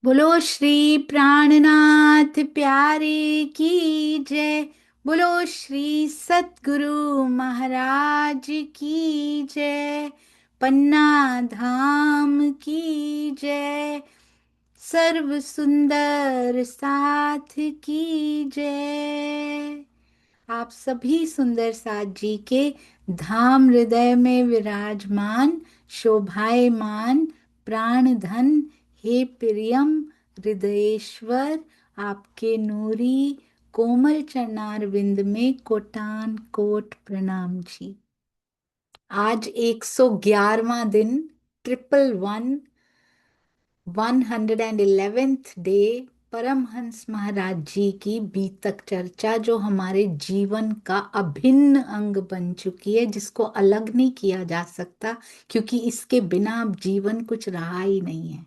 बोलो श्री प्राणनाथ प्यारे की जय। बोलो श्री सतगुरु महाराज की जय। पन्ना धाम की जय। सर्व सुंदर साथ की जय। आप सभी सुंदर साथ जी के धाम हृदय में विराजमान शोभायमान प्राण धन हे प्रियम हृदयेश्वर, आपके नूरी कोमल चरणार विंद में कोटान कोट प्रणाम जी। आज 111वां दिन, 111 111th डे, परमहंस महाराज जी की बीतक चर्चा जो हमारे जीवन का अभिन्न अंग बन चुकी है, जिसको अलग नहीं किया जा सकता, क्योंकि इसके बिना अब जीवन कुछ रहा ही नहीं है।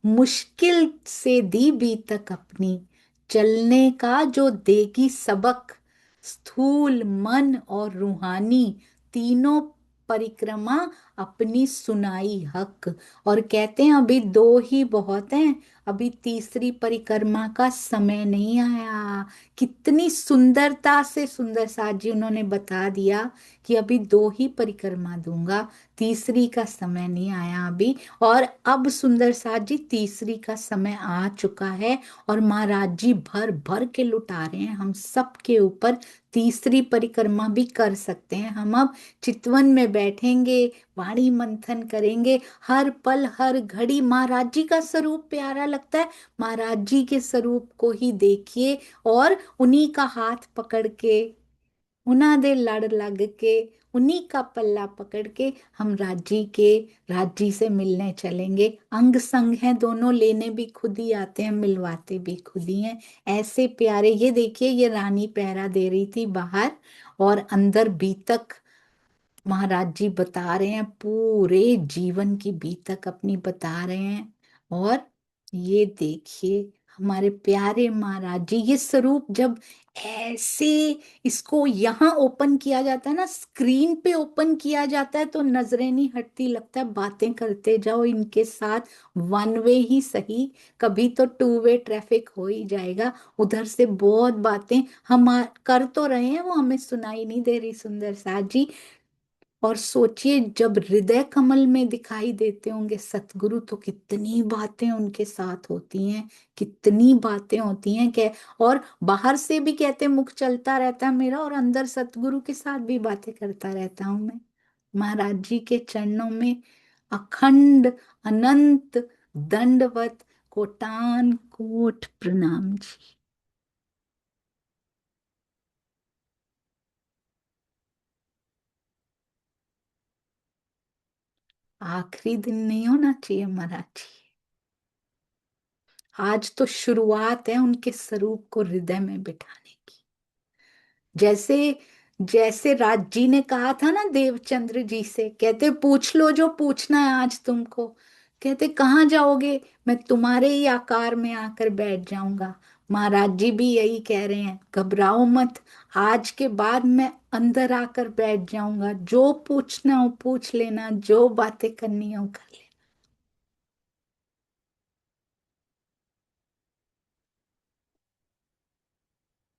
मुश्किल से दी बीतक अपनी, चलने का जो देगी सबक, स्थूल मन और रूहानी तीनों परिक्रमा अपनी सुनाई हक। और कहते हैं अभी दो ही बहुत हैं, अभी तीसरी परिक्रमा का समय नहीं आया। कितनी सुंदरता से सुंदर साथ जी उन्होंने बता दिया कि अभी दो ही परिक्रमा दूंगा, तीसरी का समय नहीं आया अभी। और अब सुंदर साथ जी तीसरी का समय आ चुका है, और महाराज जी भर भर के लुटा रहे हैं हम सब के ऊपर। तीसरी परिक्रमा भी कर सकते हैं हम। अब चितवन में बैठेंगे, वाणी मंथन करेंगे, हर पल हर घड़ी महाराज जी का स्वरूप प्यारा लगता है। महाराज जी के स्वरूप को ही देखिए, और उन्हीं का हाथ पकड़ के, उन्हीं दे लड़ लग के, उन्हीं का पल्ला पकड़ के हम राजी से मिलने चलेंगे। अंग संग हैं दोनों, लेने भी खुद ही आते हैं, मिलवाते भी खुद ही हैं। ऐसे प्यारे, ये देखिए ये रानी पहरा दे रही थी बाहर, और अंदर बीतक महाराज जी बता रहे हैं, पूरे जीवन की बीतक अपनी बता रहे हैं। और ये देखिए हमारे प्यारे महाराज जी, ये स्वरूप जब ऐसे इसको यहाँ ओपन किया जाता है ना, स्क्रीन पे ओपन किया जाता है, तो नजरें नहीं हटती, लगता है बातें करते जाओ इनके साथ। वन वे ही सही, कभी तो टू वे ट्रैफिक हो ही जाएगा। उधर से बहुत बातें हम कर तो रहे हैं, वो हमें सुनाई नहीं दे रही सुंदर साथ जी। और सोचिए जब हृदय कमल में दिखाई देते होंगे सतगुरु, तो कितनी बातें उनके साथ होती हैं, कितनी बातें होती हैं क्या। और बाहर से भी कहते मुख चलता रहता है मेरा, और अंदर सतगुरु के साथ भी बातें करता रहता हूं मैं। महाराज जी के चरणों में अखंड अनंत दंडवत कोटान कोट प्रणाम जी। आखिरी दिन नहीं होना चाहिए महाराज जी, आज तो शुरुआत है उनके स्वरूप को हृदय में बिठाने की। जैसे जैसे राज जी ने कहा था ना देवचंद्र जी से, कहते पूछ लो जो पूछना है आज तुमको। कहते कहाँ जाओगे, मैं तुम्हारे ही आकार में आकर बैठ जाऊंगा। महाराज जी भी यही कह रहे हैं, घबराओ मत, आज के बाद मैं अंदर आकर बैठ जाऊंगा, जो पूछना हो पूछ लेना, जो बातें करनी हो कर लेना।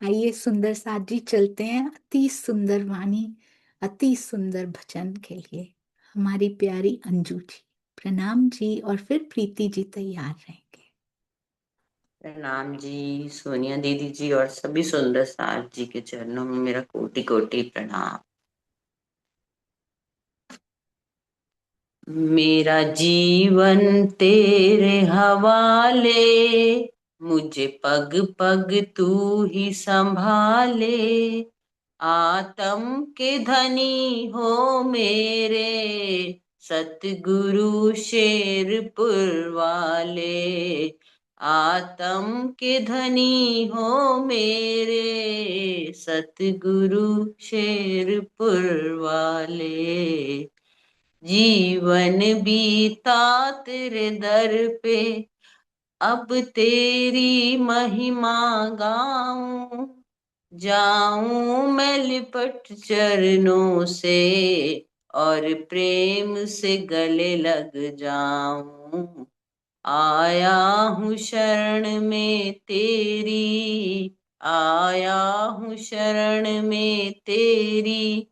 आइए सुंदर साथ जी चलते हैं अति सुंदर वाणी, अति सुंदर भजन के लिए। हमारी प्यारी अंजू जी प्रणाम जी, और फिर प्रीति जी तैयार रहेंगे। प्रणाम जी सोनिया दीदी जी, और सभी सुंदर साथ जी के चरणों में मेरा कोटि कोटि प्रणाम। मेरा जीवन तेरे हवाले, मुझे पग पग तू ही संभाले। आत्म के धनी हो मेरे, सतगुरु शेरपुर वाले। आत्म के धनी हो मेरे, सतगुरु शेरपुर वाले। जीवन बीता तेरे दर पे, अब तेरी महिमा गाऊं। जाऊं मैं लिपट चरणों से, और प्रेम से गले लग जाऊं। आया हूँ शरण में तेरी, आया हूँ शरण में तेरी,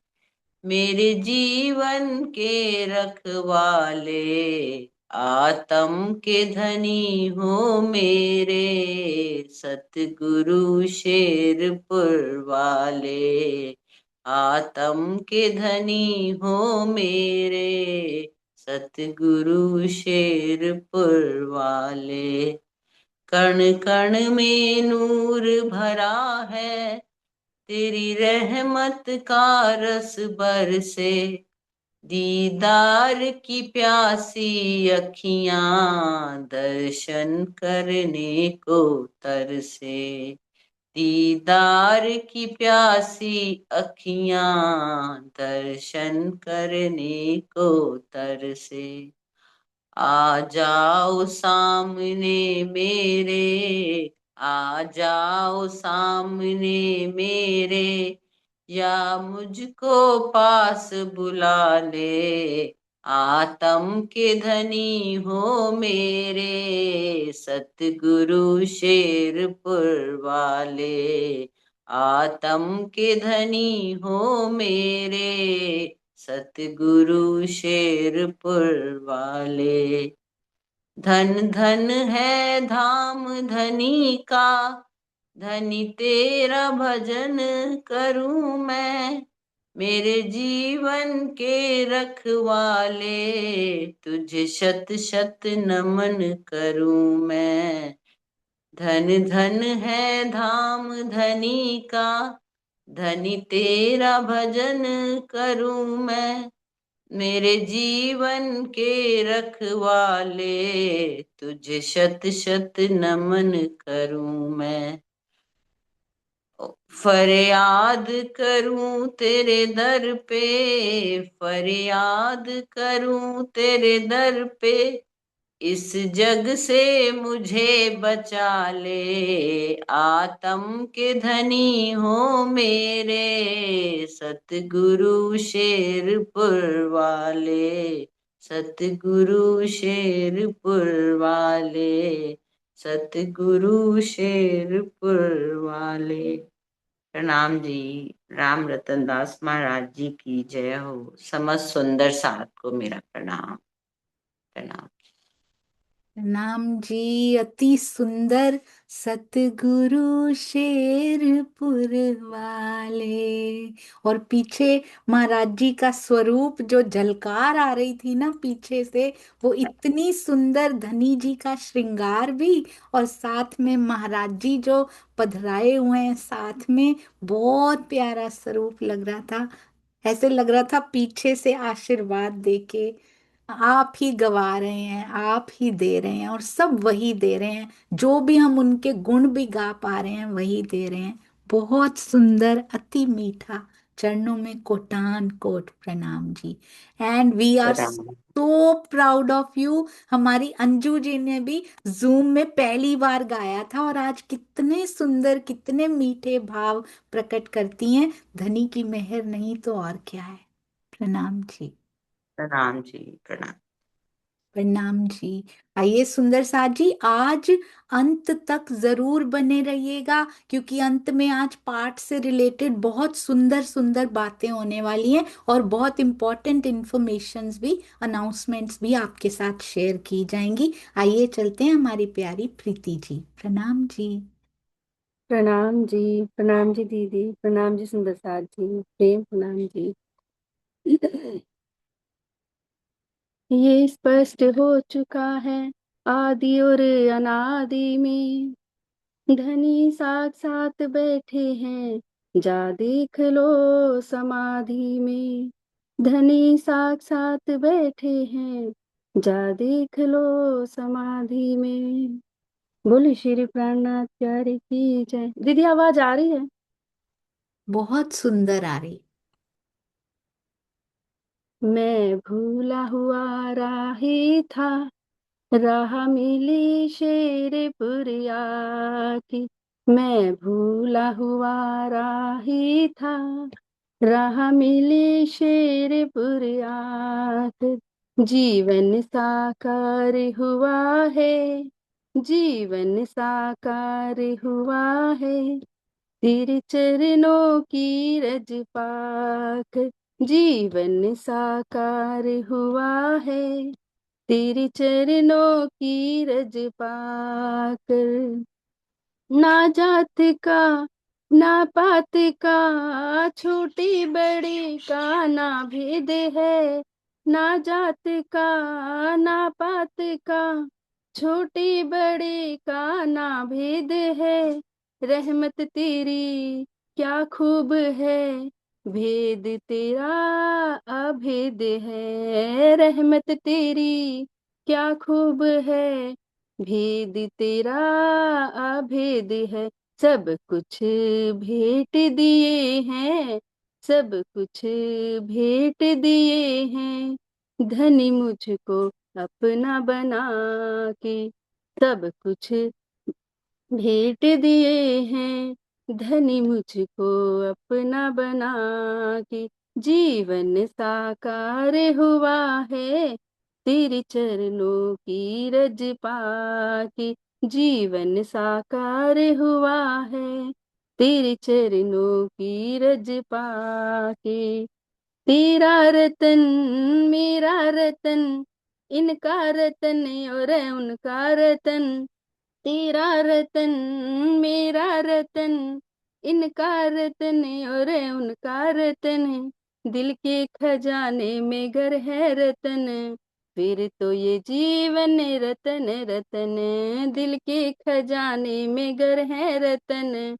मेरे जीवन के रखवाले, आत्म के धनी हो मेरे, सतगुरु शेरपुर वाले, आत्म के धनी हो मेरे, सतगुरु शेरपुर वाले। कण कण में नूर भरा है, तेरी रहमत का रस बरसे, दीदार की प्यासी अखियां दर्शन करने को तरसे, दीदार की प्यासी अखियां दर्शन करने को तरसे। आ जाओ सामने मेरे, आ जाओ सामने मेरे, या मुझको पास बुला ले, आत्म के धनी हो मेरे, सतगुरु शेरपुर वाले, आत्म के धनी हो मेरे, सतगुरु शेरपुर वाले। धन धन है धाम धनी का, धनी तेरा भजन करूं मैं, मेरे जीवन के रखवाले, तुझे शत शत नमन करूं मैं। धन धन है धाम धनी का, धनी तेरा भजन करूं मैं, मेरे जीवन के रखवाले, तुझे शत शत नमन करूं मैं। फरियाद करूं तेरे दर पे, फरियाद करूं तेरे दर पे, इस जग से मुझे बचा ले, आत्म के धनी हो मेरे, सतगुरु शेरपुर वाले, सतगुरु शेरपुर वाले, सतगुरु शेरपुर वाले। प्रणाम जी। राम रतन दास महाराज जी की जय हो। समस्त सुंदर साथ को मेरा प्रणाम। प्रणाम। नाम जी, अति सुंदर सतगुरु शेरपुर वाले। और पीछे महाराज जी का स्वरूप जो झलकार आ रही थी ना पीछे से, वो इतनी सुंदर, धनी जी का श्रृंगार भी, और साथ में महाराज जी जो पधराए हुए हैं साथ में, बहुत प्यारा स्वरूप लग रहा था। ऐसे लग रहा था पीछे से आशीर्वाद देके आप ही गवा रहे हैं, आप ही दे रहे हैं, और सब वही दे रहे हैं। जो भी हम उनके गुण भी गा पा रहे हैं वही दे रहे हैं। बहुत सुंदर, अति मीठा। चरणों में कोटान कोट प्रणाम जी। एंड वी आर प्रणाम। So proud of you. हमारी अंजू जी ने भी जूम में पहली बार गाया था, और आज कितने सुंदर, कितने मीठे भाव प्रकट करती हैं। धनी की मेहर नहीं तो और क्या है। प्रणाम जी। प्रणाम जी। प्रणाम। प्रणाम जी। आइए सुंदर साथ जी, आज अंत तक जरूर बने रहिएगा, क्योंकि अंत में आज पाठ से रिलेटेड बहुत सुंदर सुंदर बातें होने वाली हैं, और बहुत इंपॉर्टेंट इंफॉर्मेशंस भी, अनाउंसमेंट्स भी आपके साथ शेयर की जाएंगी। आइए चलते हैं हमारी प्यारी प्रीति जी। प्रणाम जी। प्रणाम जी दीदी, प्रणाम जी सुंदर साथ जी, प्रेम प्रणाम जी। ये स्पष्ट हो चुका है आदि और अनादि में, धनी साथ साथ बैठे हैं, जा देख लो समाधि में। धनी साथ साथ बैठे हैं, जा देख लो समाधि में। बोले श्री प्राणनाथ प्यारे की जय। दीदी आवाज आ रही है? बहुत सुंदर आ रही। मैं भूला हुआ राही था, राह मिली शेर पुरिया की। मैं भूला हुआ राही था, राह मिली शेर पुरिया की। जीवन साकार हुआ है, जीवन साकार हुआ है, तेरे चरणों की रज पाकर। जीवन साकार हुआ है, तेरे चरणों की रज पाकर। ना जात का ना पात का, छोटी बड़ी का ना भेद है। ना जात का ना पात का, छोटी बड़ी का ना भेद है। रहमत तेरी क्या खूब है, भेद तेरा अभेद है। रहमत तेरी क्या खूब है, भेद तेरा अभेद है। सब कुछ भेंट दिए हैं, सब कुछ भेंट दिए हैं, धनी मुझको अपना बना के। सब कुछ भेंट दिए हैं, धनी मुझको अपना बना के। जीवन साकार हुआ है, तेरे चरणों की रज पाके। जीवन साकार हुआ है, तेरे चरणों की रज पाके। तेरा रतन मेरा रतन, इनका रतन और उनका रतन। तेरा रतन मेरा रतन, इनका रतन और उनका रतन। दिल के खजाने में घर है रतन, फिर तो ये जीवन रतन रतन। दिल के खजाने में घर है रतन,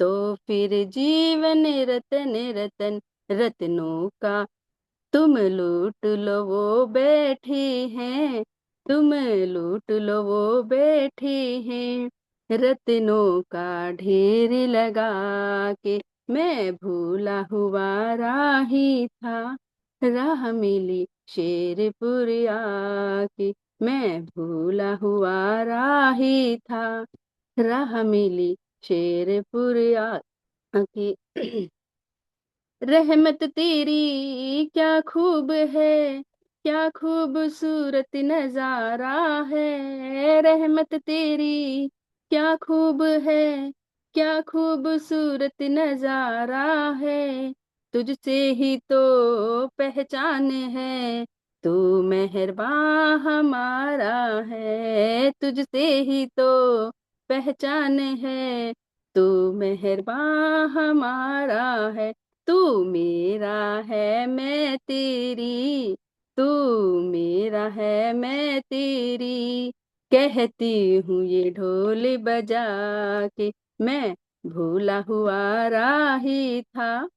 तो फिर जीवन रतन रतन। रत्नों का तुम लूट लो वो बैठे हैं, तुम लूट लो वो बैठे हैं। रत्नों का ढेर लगा के, मैं भूला हुआ राही था। राह मिली शेरपुर आके, मैं भूला हुआ राही था। राह मिली शेरपुर आके। रहमत तेरी क्या खूब है, क्या खूबसूरत नजारा है। रहमत तेरी क्या खूब है, क्या खूबसूरत नजारा है। तुझसे ही तो पहचान है, तू मेहरबान हमारा है। तुझसे ही तो पहचान है, तू मेहरबान हमारा है। तू मेरा है मैं तेरी, तू मेरा है मैं तेरी। कहती हूँ ये ढोल बजा के, मैं भूला हुआ राही था।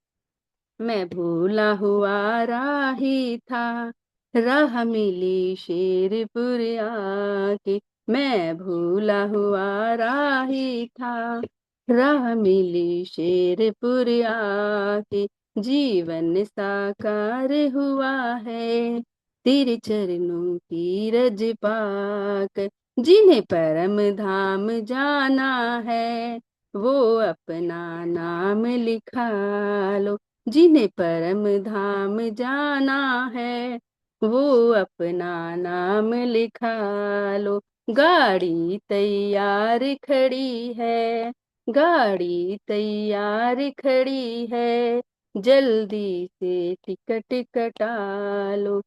मैं भूला हुआ राही था। राह मिली शेरपुर आके, मैं भूला हुआ राही था। राह मिली शेरपुर आके। जीवन साकार हुआ है, तेरे चरणों की रज पाकर। जिन्हें परम धाम जाना है, वो अपना नाम लिखा लो। जिन्हें परम धाम जाना है, वो अपना नाम लिखा लो। गाड़ी तैयार खड़ी है, गाड़ी तैयार खड़ी है, जल्दी से टिकट कटा लो।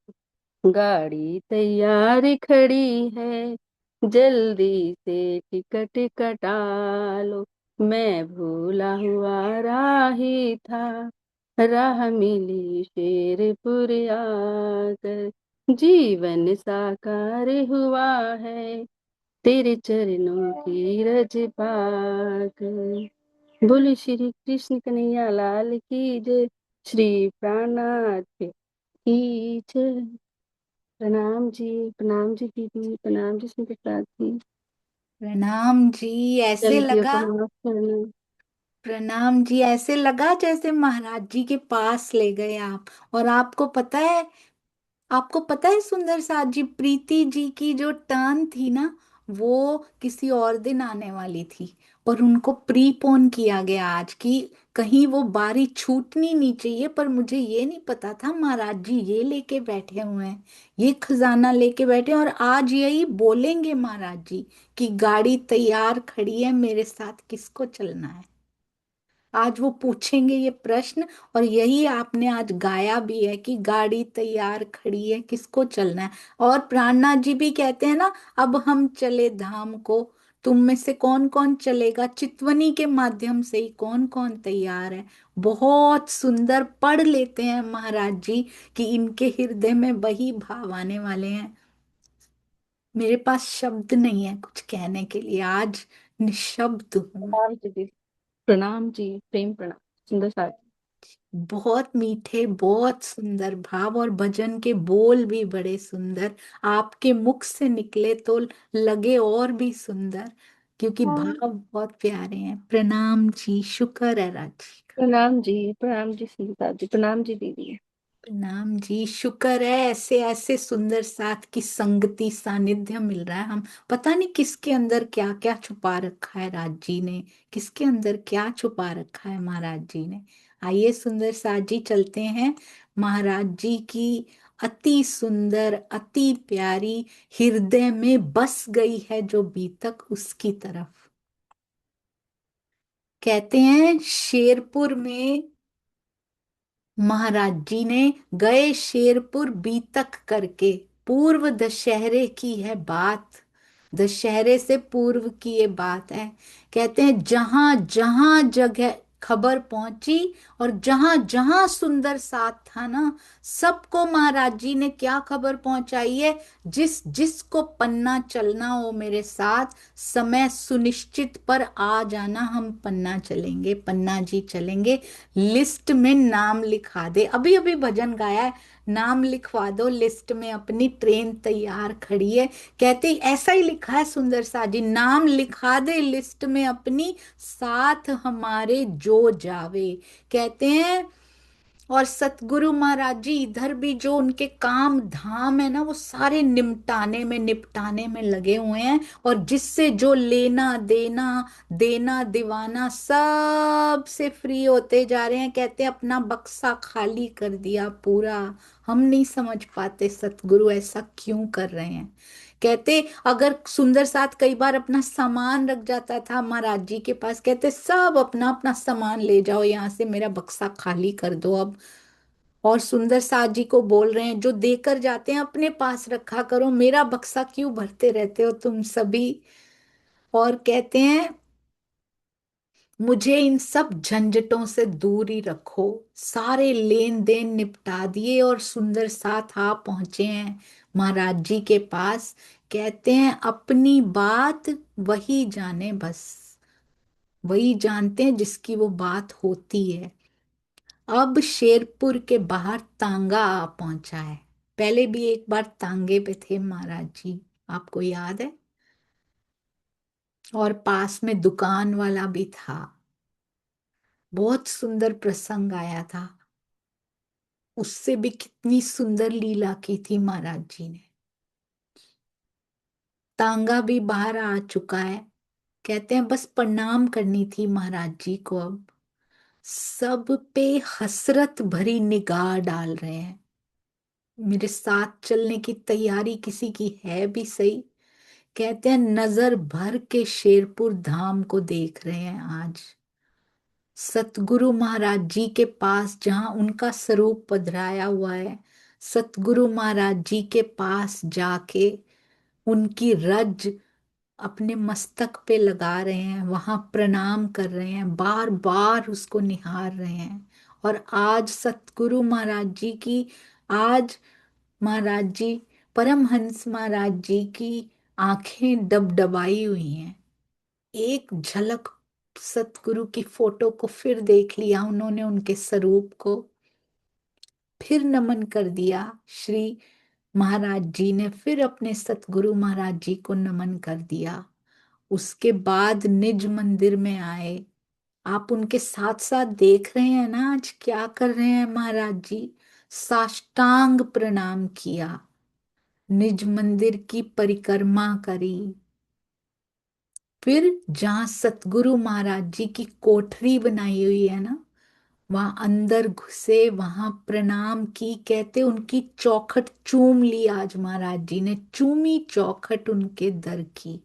गाड़ी तैयार खड़ी है, जल्दी से टिकट कटा लो। मैं भूला हुआ राही था, राह मिली शेरपुर आकर। जीवन साकार हुआ है, तेरे चरणों की रज पाकर। बोले श्री कृष्ण कन्हैया लाल की जय। श्री प्राणनाथ की जय। प्रणाम जी दीदी, प्रणाम जी सुन प्रसाद जी। प्रणाम जी। ऐसे गलतियों लगा, को माफ करना। प्रणाम जी, ऐसे लगा जैसे महाराज जी के पास ले गए आप। और आपको पता है, आपको पता है सुंदर साथ जी, प्रीति जी की जो टर्न थी ना, वो किसी और दिन आने वाली थी, पर उनको प्रीपोन किया गया आज की। कहीं वो बारी छूटनी नहीं चाहिए, पर मुझे ये नहीं पता था महाराज जी ये लेके बैठे हुए हैं, ये खजाना लेके बैठे हैं, और आज यही बोलेंगे महाराज जी कि गाड़ी तैयार खड़ी है, मेरे साथ किसको चलना है। आज वो पूछेंगे ये प्रश्न, और यही आपने आज गाया भी है कि गाड़ी तैयार खड़ी है, किसको चलना है। और प्राणनाथ जी भी कहते हैं ना, अब हम चले धाम को, तुम में से कौन कौन चलेगा, चितवनी के माध्यम से ही कौन कौन तैयार है। बहुत सुंदर पढ़ लेते हैं महाराज जी कि इनके हृदय में वही भाव आने वाले हैं। मेरे पास शब्द नहीं है कुछ कहने के लिए, आज निशब्द हूँ। प्रणाम जी दीदी। प्रणाम जी, प्रेम प्रणाम। सुंदर सा। बहुत मीठे, बहुत सुंदर भाव, और भजन के बोल भी बड़े सुंदर आपके मुख से निकले तो लगे और भी सुंदर, क्योंकि भाव बहुत प्यारे हैं। प्रणाम जी, शुक्र है राजी का। प्रणाम जी सुंदर जी, प्रणाम जी दीदी। प्रणाम जी, शुक्र है ऐसे ऐसे सुंदर साथ की संगति सानिध्य मिल रहा है। हम पता नहीं किसके अंदर क्या क्या छुपा रखा है राज जी ने, किसके अंदर क्या छुपा रखा है महाराज जी ने। आइए सुंदर साथ जी चलते हैं महाराज जी की अति सुंदर अति प्यारी हृदय में बस गई है जो बीतक उसकी तरफ। कहते हैं शेरपुर में महाराज जी ने गए शेरपुर बीतक करके, पूर्व दशहरे की है बात, दशहरे से पूर्व की ये बात है। कहते हैं जहां जहां जगह खबर पहुंची, और जहां जहां सुंदर साथ था ना, सबको महाराज जी ने क्या खबर पहुंचाई है, जिस जिसको पन्ना चलना हो मेरे साथ, समय सुनिश्चित पर आ जाना, हम पन्ना चलेंगे, पन्ना जी चलेंगे, लिस्ट में नाम लिखा दे। अभी अभी भजन गाया है, नाम लिखवा दो लिस्ट में अपनी, ट्रेन तैयार खड़ी है। कहते ही ऐसा ही लिखा है सुंदर सा जी, नाम लिखा दे लिस्ट में अपनी, साथ हमारे जो जावे। कहते हैं और सतगुरु महाराज जी इधर भी जो उनके काम धाम है ना, वो सारे निपटाने में लगे हुए हैं, और जिससे जो लेना देना देना दीवाना सब से फ्री होते जा रहे हैं। कहते हैं अपना बक्सा खाली कर दिया पूरा। हम नहीं समझ पाते सतगुरु ऐसा क्यों कर रहे हैं। कहते अगर सुंदर साथ कई बार अपना सामान रख जाता था महाराज जी के पास, कहते सब अपना अपना सामान ले जाओ यहाँ से, मेरा बक्सा खाली कर दो अब। और सुंदर साथ जी को बोल रहे हैं जो देकर जाते हैं अपने पास रखा करो, मेरा बक्सा क्यों भरते रहते हो तुम सभी। और कहते हैं मुझे इन सब झंझटों से दूर ही रखो। सारे लेन देन निपटा दिए और सुंदर साथ आ पहुंचे हैं महाराज जी के पास। कहते हैं अपनी बात वही जाने, बस वही जानते हैं जिसकी वो बात होती है। अब शेरपुर के बाहर तांगा आ पहुंचा है। पहले भी एक बार तांगे पे थे महाराज जी, आपको याद है। और पास में दुकान वाला भी था। बहुत सुंदर प्रसंग आया था, उससे भी कितनी सुंदर लीला की थी महाराज जी ने। तांगा भी बाहर आ चुका है। कहते हैं बस प्रणाम करनी थी महाराज जी को अब। सब पे हसरत भरी निगाह डाल रहे हैं। मेरे साथ चलने की तैयारी किसी की है भी सही। कहते हैं नजर भर के शेरपुर धाम को देख रहे हैं आज। सतगुरु महाराज जी के पास जहां उनका स्वरूप पधराया हुआ है, सतगुरु महाराज जी के पास जाके उनकी रज अपने मस्तक पे लगा रहे हैं, वहां प्रणाम कर रहे हैं, बार बार उसको निहार रहे हैं। और आज सतगुरु महाराज जी की, आज महाराज जी परमहंस महाराज जी की आंखें डबडबाई हुई हैं। एक झलक सतगुरु की फोटो को फिर देख लिया उन्होंने, उनके स्वरूप को फिर नमन कर दिया। श्री महाराज जी ने फिर अपने सतगुरु महाराज जी को नमन कर दिया। उसके बाद निज मंदिर में आए। आप उनके साथ साथ देख रहे हैं ना आज क्या कर रहे हैं महाराज जी। साष्टांग प्रणाम किया, निज मंदिर की परिक्रमा करी। फिर जहां सतगुरु महाराज जी की कोठरी बनाई हुई है ना, वहां अंदर घुसे, वहां प्रणाम की, कहते उनकी चौखट चूम ली। आज महाराज जी ने चूमी चौखट उनके दर की।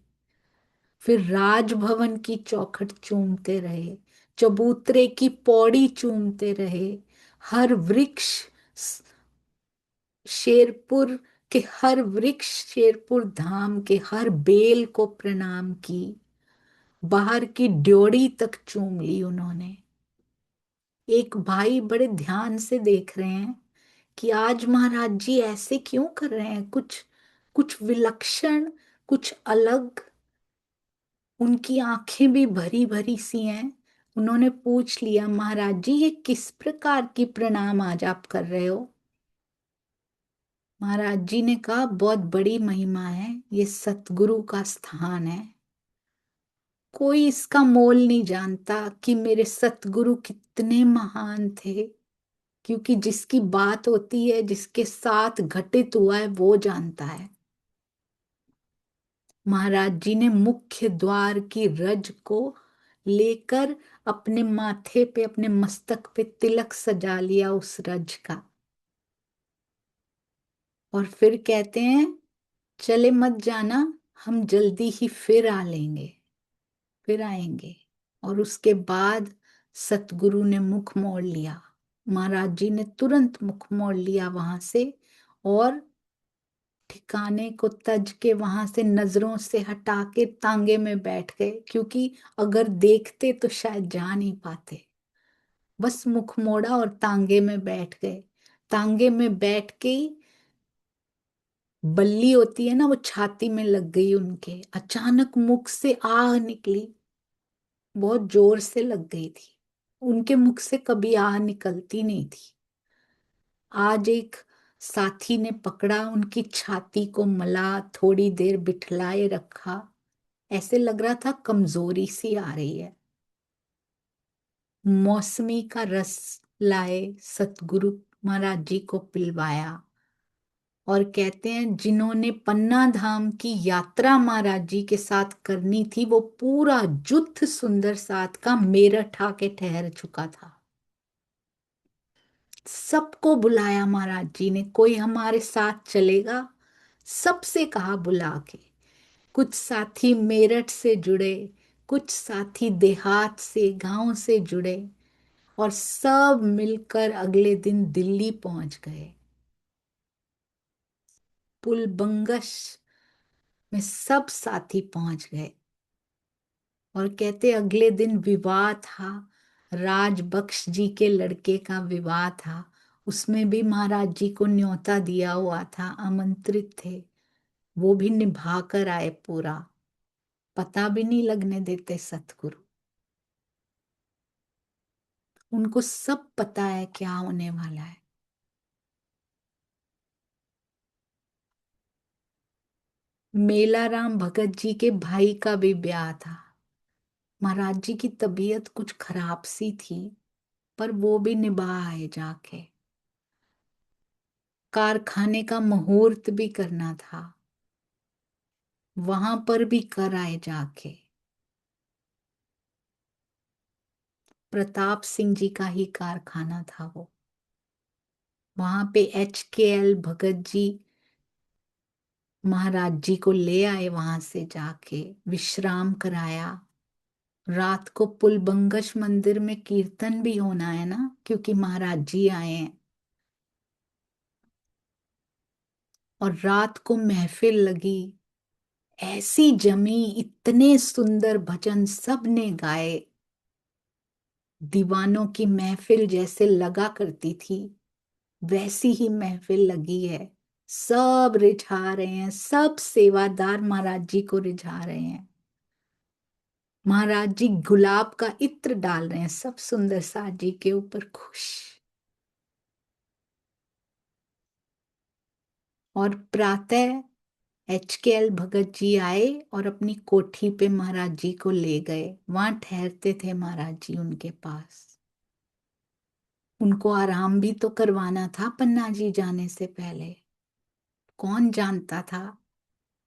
फिर राजभवन की चौखट चूमते रहे, चबूतरे की पौड़ी चूमते रहे, हर वृक्ष, शेरपुर के हर वृक्ष, शेरपुर धाम के हर बेल को प्रणाम की, बाहर की ड्योढ़ी तक चूम ली उन्होंने। एक भाई बड़े ध्यान से देख रहे हैं कि आज महाराज जी ऐसे क्यों कर रहे हैं, कुछ कुछ विलक्षण, कुछ अलग। उनकी आंखें भी भरी भरी सी हैं। उन्होंने पूछ लिया, महाराज जी ये किस प्रकार की प्रणाम आज आप कर रहे हो? महाराज जी ने कहा, बहुत बड़ी महिमा है, ये सतगुरु का स्थान है। कोई इसका मोल नहीं जानता कि मेरे सतगुरु कितने महान थे, क्योंकि जिसकी बात होती है, जिसके साथ घटित हुआ है, वो जानता है। महाराज जी ने मुख्य द्वार की रज को लेकर अपने माथे पे, अपने मस्तक पे तिलक सजा लिया उस रज का। और फिर कहते हैं, चले मत जाना, हम जल्दी ही फिर आ लेंगे, फिर आएंगे। और उसके बाद सतगुरु ने मुख मोड़ लिया। महाराज जी ने तुरंत मुख मोड़ लिया वहां से, और ठिकाने को तज के वहां से नजरों से हटा के तांगे में बैठ गए, क्योंकि अगर देखते तो शायद जा नहीं पाते। बस मुख मोड़ा और तांगे में बैठ गए। तांगे में बैठ के ही बल्ली होती है ना, वो छाती में लग गई उनके। अचानक मुख से आह निकली, बहुत जोर से लग गई थी। उनके मुख से कभी आह निकलती नहीं थी। आज एक साथी ने पकड़ा, उनकी छाती को मला, थोड़ी देर बिठलाए रखा। ऐसे लग रहा था कमजोरी सी आ रही है। मौसमी का रस लाए, सतगुरु महाराज जी को पिलवाया। और कहते हैं, जिन्होंने पन्ना धाम की यात्रा महाराज जी के साथ करनी थी, वो पूरा जुत्थ सुंदर साथ का मेरठ आके ठहर चुका था। सबको बुलाया महाराज जी ने, कोई हमारे साथ चलेगा? सबसे कहा बुला के। कुछ साथी मेरठ से जुड़े, कुछ साथी देहात से, गांव से जुड़े, और सब मिलकर अगले दिन दिल्ली पहुंच गए। पुल बंगश में सब साथी पहुंच गए। और कहते अगले दिन विवाह था, राजबख्श जी के लड़के का विवाह था। उसमें भी महाराज जी को न्योता दिया हुआ था, आमंत्रित थे। वो भी निभा कर आए पूरा, पता भी नहीं लगने देते सतगुरु। उनको सब पता है क्या होने वाला है। मेलाराम भगत जी के भाई का भी ब्याह था। महाराज जी की तबीयत कुछ खराब सी थी, पर वो भी निभा आए जाके। कारखाने का मुहूर्त भी करना था, वहां पर भी कर आए जाके। प्रताप सिंह जी का ही कारखाना था वो। वहां पे HKL भगत जी महाराज जी को ले आए, वहां से जाके विश्राम कराया। रात को पुलबंगश मंदिर में कीर्तन भी होना है ना, क्योंकि महाराज जी आए हैं। और रात को महफिल लगी, ऐसी जमी, इतने सुंदर भजन सबने गाए। दीवानों की महफिल जैसे लगा करती थी, वैसी ही महफिल लगी है। सब रिझा रहे हैं, सब सेवादार महाराज जी को रिझा रहे हैं। महाराज जी गुलाब का इत्र डाल रहे हैं सब सुंदर साज जी के ऊपर, खुश। और प्रातः HKL भगत जी आए और अपनी कोठी पे महाराज जी को ले गए। वहां ठहरते थे महाराज जी उनके पास। उनको आराम भी तो करवाना था पन्ना जी जाने से पहले। कौन जानता था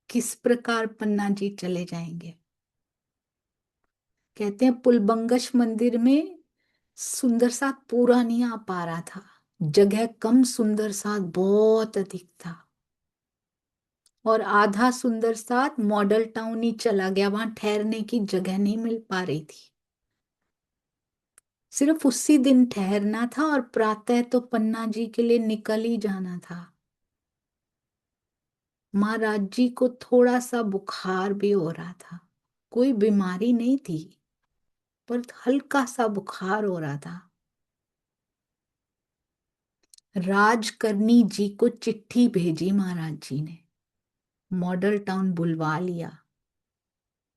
किस प्रकार पन्ना जी चले जाएंगे। कहते हैं पुलबंगश मंदिर में सुंदर साथ पूरा नहीं आ पा रहा था, जगह कम, सुंदर साथ बहुत अधिक था। और आधा सुंदर साथ मॉडल टाउन ही चला गया, वहां ठहरने की जगह नहीं मिल पा रही थी। सिर्फ उसी दिन ठहरना था और प्रातः तो पन्ना जी के लिए निकल ही जाना था। महाराज जी को थोड़ा सा बुखार भी हो रहा था, कोई बीमारी नहीं थी, पर हल्का सा बुखार हो रहा था। राजकर्णी जी को चिट्ठी भेजी महाराज जी ने, मॉडल टाउन बुलवा लिया।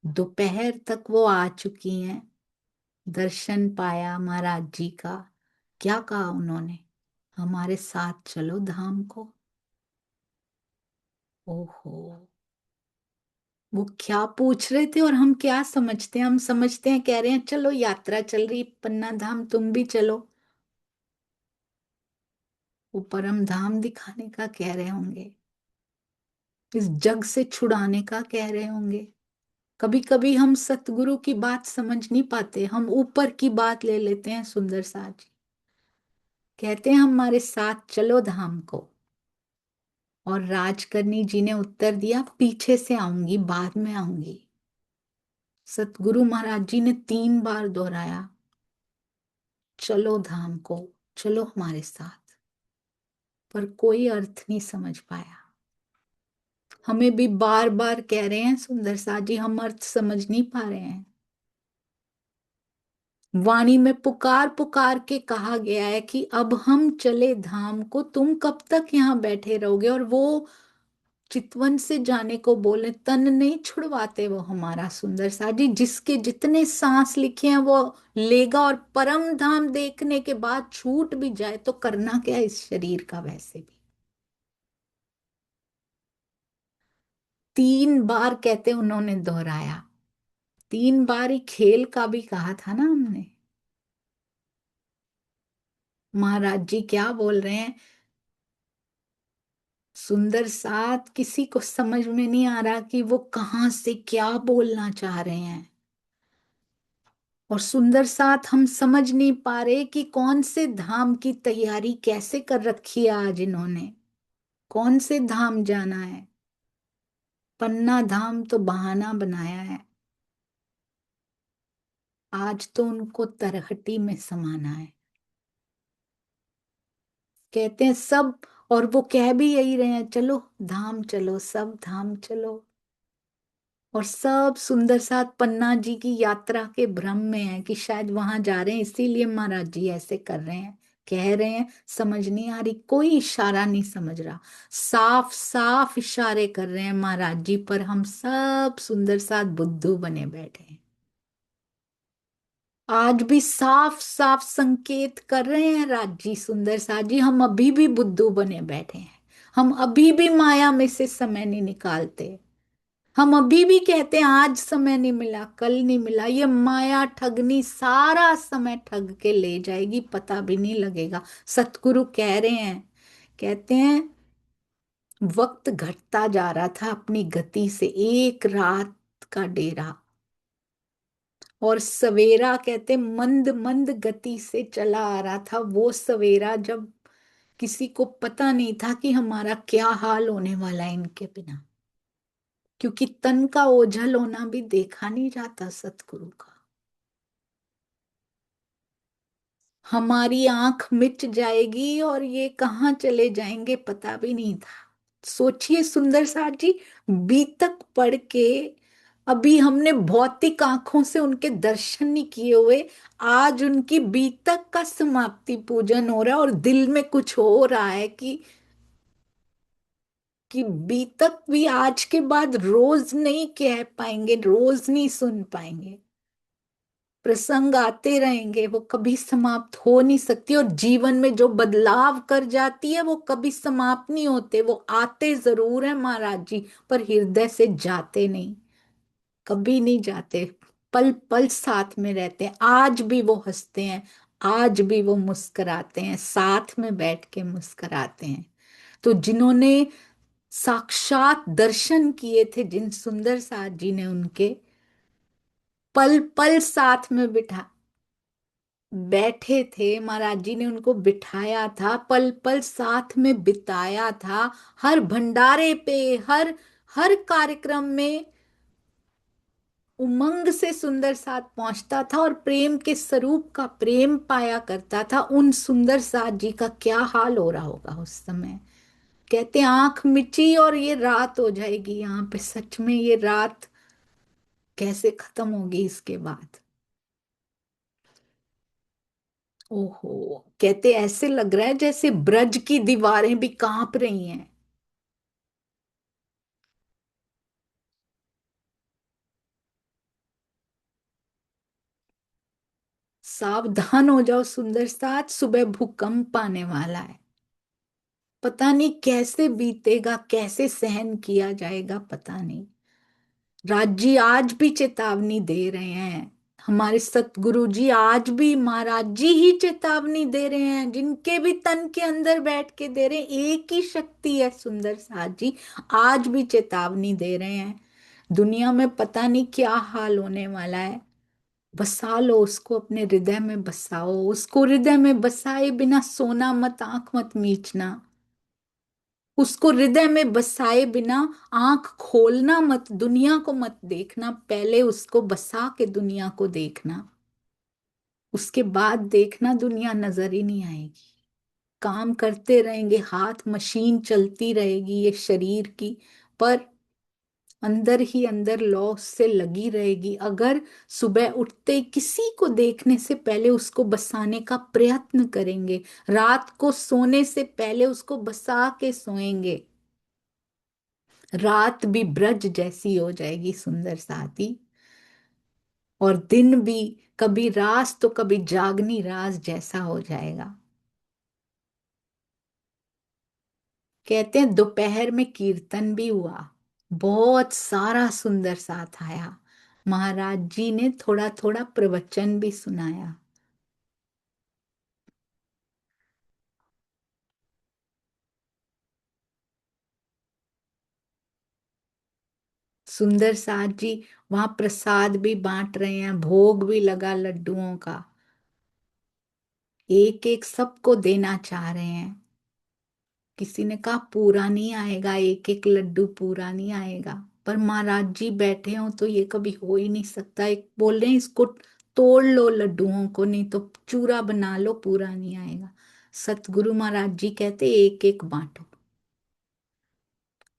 दोपहर तक वो आ चुकी हैं, दर्शन पाया महाराज जी का। क्या कहा उन्होंने? हमारे साथ चलो धाम को। ओहो, वो क्या पूछ रहे थे और हम क्या समझते हैं? हम समझते हैं कह रहे हैं चलो यात्रा चल रही पन्ना धाम, तुम भी चलो। वो परम धाम दिखाने का कह रहे होंगे, इस जग से छुड़ाने का कह रहे होंगे। कभी कभी हम सतगुरु की बात समझ नहीं पाते, हम ऊपर की बात ले लेते हैं। सुंदर साथ जी कहते हैं हमारे साथ चलो धाम को। और राजकर्णी जी ने उत्तर दिया पीछे से आऊंगी, बाद में आऊंगी। सतगुरु महाराज जी ने 3 बार दोहराया, चलो धाम को, चलो हमारे साथ। पर कोई अर्थ नहीं समझ पाया। हमें भी बार बार कह रहे हैं सुंदर साथ जी, हम अर्थ समझ नहीं पा रहे हैं। वाणी में पुकार पुकार के कहा गया है कि अब हम चले धाम को, तुम कब तक यहाँ बैठे रहोगे? और वो चितवन से जाने को बोले, तन नहीं छुड़वाते वो हमारा सुंदर सा जी। जिसके जितने सांस लिखे हैं वो लेगा, और परम धाम देखने के बाद छूट भी जाए तो करना क्या इस शरीर का? वैसे भी 3 बार कहते उन्होंने दोहराया। 3 बार ही खेल का भी कहा था ना हमने। महाराज जी क्या बोल रहे हैं? सुंदर साथ किसी को समझ में नहीं आ रहा कि वो कहाँ से क्या बोलना चाह रहे हैं। और सुंदर साथ हम समझ नहीं पा रहे कि कौन से धाम की तैयारी कैसे कर रखी है आज इन्होंने, कौन से धाम जाना है। पन्ना धाम तो बहाना बनाया है, आज तो उनको तरहटी में समाना है। कहते हैं सब, और वो कह भी यही रहे हैं, चलो धाम चलो, सब धाम चलो। और सब सुंदर साथ पन्ना जी की यात्रा के भ्रम में है कि शायद वहां जा रहे हैं, इसीलिए महाराज जी ऐसे कर रहे हैं, कह रहे हैं। समझ नहीं आ रही, कोई इशारा नहीं समझ रहा। साफ साफ इशारे कर रहे हैं महाराज जी, पर हम सब सुंदर साथ बुद्धू बने बैठे हैं। आज भी साफ साफ संकेत कर रहे हैं राज जी, सुंदर साथ जी, हम अभी भी बुद्धू बने बैठे हैं। हम अभी भी माया में से समय नहीं निकालते। हम अभी भी कहते हैं आज समय नहीं मिला, कल नहीं मिला। ये माया ठगनी सारा समय ठग के ले जाएगी, पता भी नहीं लगेगा। सतगुरु कह रहे हैं, कहते हैं वक्त घटता जा रहा था अपनी गति से, एक रात का डेरा। और सवेरा कहते मंद मंद गति से चला आ रहा था, वो सवेरा जब किसी को पता नहीं था कि हमारा क्या हाल होने वाला है इनके बिना। क्योंकि तन का ओझल होना भी देखा नहीं जाता सतगुरु का। हमारी आंख मिच जाएगी और ये कहाँ चले जाएंगे पता भी नहीं था। सोचिए सुंदर साथ जी, बीतक पढ़ के अभी हमने भौतिक आंखों से उनके दर्शन नहीं किए हुए, आज उनकी बीतक का समाप्ति पूजन हो रहा है और दिल में कुछ हो रहा है कि बीतक भी आज के बाद रोज नहीं कह पाएंगे, रोज नहीं सुन पाएंगे। प्रसंग आते रहेंगे, वो कभी समाप्त हो नहीं सकती। और जीवन में जो बदलाव कर जाती है वो कभी समाप्त नहीं होते। वो आते जरूर है महाराज जी, पर हृदय से जाते नहीं, कभी नहीं जाते। पल पल साथ में रहते हैं, आज भी वो हंसते हैं, आज भी वो मुस्कुराते हैं, साथ में बैठ के मुस्कुराते हैं। तो जिन्होंने साक्षात दर्शन किए थे, जिन सुंदर साथ जी ने उनके पल पल साथ में बिठा, बैठे थे, महाराज जी ने उनको बिठाया था, पल पल साथ में बिताया था, हर भंडारे पे, हर हर कार्यक्रम में उमंग से सुंदर साथ पहुंचता था और प्रेम के स्वरूप का प्रेम पाया करता था। उन सुंदर साथ जी का क्या हाल हो रहा होगा उस समय। कहते आंख मिची और ये रात हो जाएगी यहाँ पे, सच में ये रात कैसे खत्म होगी इसके बाद। ओहो, कहते ऐसे लग रहा है जैसे ब्रज की दीवारें भी कांप रही हैं। सावधान हो जाओ सुंदर साथ, सुबह भूकंप आने वाला है। पता नहीं कैसे बीतेगा, कैसे सहन किया जाएगा, पता नहीं। राज जी आज भी चेतावनी दे रहे हैं, हमारे सतगुरु जी आज भी, महाराज जी ही चेतावनी दे रहे हैं, जिनके भी तन के अंदर बैठ के दे रहे हैं। एक ही शक्ति है सुंदर साथ जी, आज भी चेतावनी दे रहे हैं। दुनिया में पता नहीं क्या हाल होने वाला है। बसा लो उसको, अपने हृदय में बसाओ उसको, हृदय में बसाए बिना सोना मत, आंख मत मीचना। उसको हृदय में बसाए बिना आंख खोलना मत, दुनिया को मत देखना, पहले उसको बसा के दुनिया को देखना। उसके बाद देखना दुनिया नजर ही नहीं आएगी। काम करते रहेंगे हाथ, मशीन चलती रहेगी ये शरीर की, पर अंदर ही अंदर लौ से लगी रहेगी। अगर सुबह उठते ही किसी को देखने से पहले उसको बसाने का प्रयत्न करेंगे, रात को सोने से पहले उसको बसा के सोएंगे, रात भी ब्रज जैसी हो जाएगी सुंदर साथी। और दिन भी कभी रास तो कभी जागनी रास जैसा हो जाएगा। कहते हैं दोपहर में कीर्तन भी हुआ, बहुत सारा सुंदर साथ आया, महाराज जी ने थोड़ा थोड़ा प्रवचन भी सुनाया। सुंदर साथ जी वहां प्रसाद भी बांट रहे हैं, भोग भी लगा लड्डुओं का, एक एक सबको देना चाह रहे हैं। किसी ने कहा पूरा नहीं आएगा, एक एक लड्डू पूरा नहीं आएगा, पर महाराज जी बैठे हो तो ये कभी हो ही नहीं सकता। एक बोल रहे हैं इसको तोड़ लो लड्डुओं को, नहीं तो चूरा बना लो, पूरा नहीं आएगा। सतगुरु महाराज जी कहते एक एक बांटो।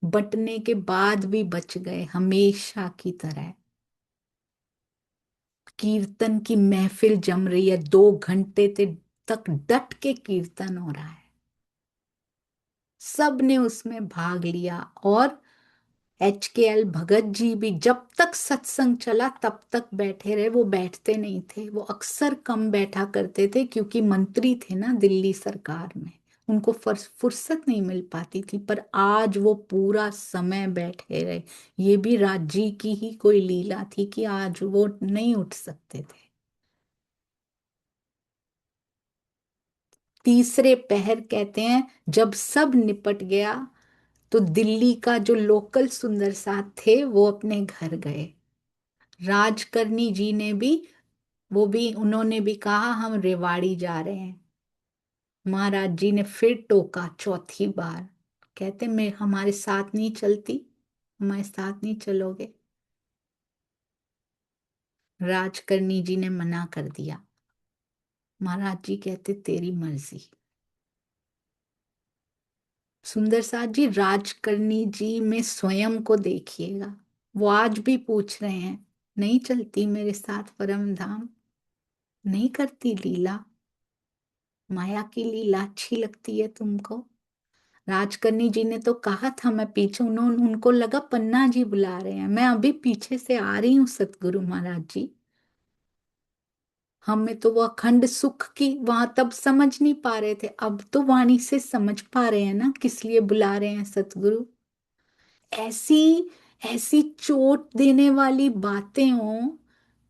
बंटने के बाद भी बच गए हमेशा की तरह। कीर्तन की महफिल जम रही है, 2 घंटे तक डट के कीर्तन हो रहा है, सब ने उसमें भाग लिया। और HKL भगत जी भी जब तक सत्संग चला तब तक बैठे रहे। वो बैठते नहीं थे, वो अक्सर कम बैठा करते थे, क्योंकि मंत्री थे ना दिल्ली सरकार में, उनको फुर्सत नहीं मिल पाती थी। पर आज वो पूरा समय बैठे रहे। ये भी राजी की ही कोई लीला थी कि आज वो नहीं उठ सकते थे। तीसरे पहर कहते हैं जब सब निपट गया, तो दिल्ली का जो लोकल सुंदर साथ थे वो अपने घर गए। राजकर्णी जी ने भी, वो भी, उन्होंने भी कहा हम रेवाड़ी जा रहे हैं। महाराज जी ने फिर टोका चौथी बार, कहते मैं हमारे साथ नहीं चलती, हमारे साथ नहीं चलोगे। राजकर्णी जी ने मना कर दिया। महाराज जी कहते तेरी मर्जी। सुंदर साथ जी राजकर्णी जी में स्वयं को देखिएगा, वो आज भी पूछ रहे हैं नहीं चलती मेरे साथ परम धाम, नहीं करती लीला, माया की लीला अच्छी लगती है तुमको। राजकर्णी जी ने तो कहा था मैं पीछे, उन्होंने, उनको लगा पन्ना जी बुला रहे हैं, मैं अभी पीछे से आ रही हूँ सतगुरु महाराज जी। हमें तो वो अखंड सुख की वहां तब समझ नहीं पा रहे थे, अब तो वाणी से समझ पा रहे हैं ना किस लिए बुला रहे हैं सतगुरु। ऐसी ऐसी चोट देने वाली बातें हो,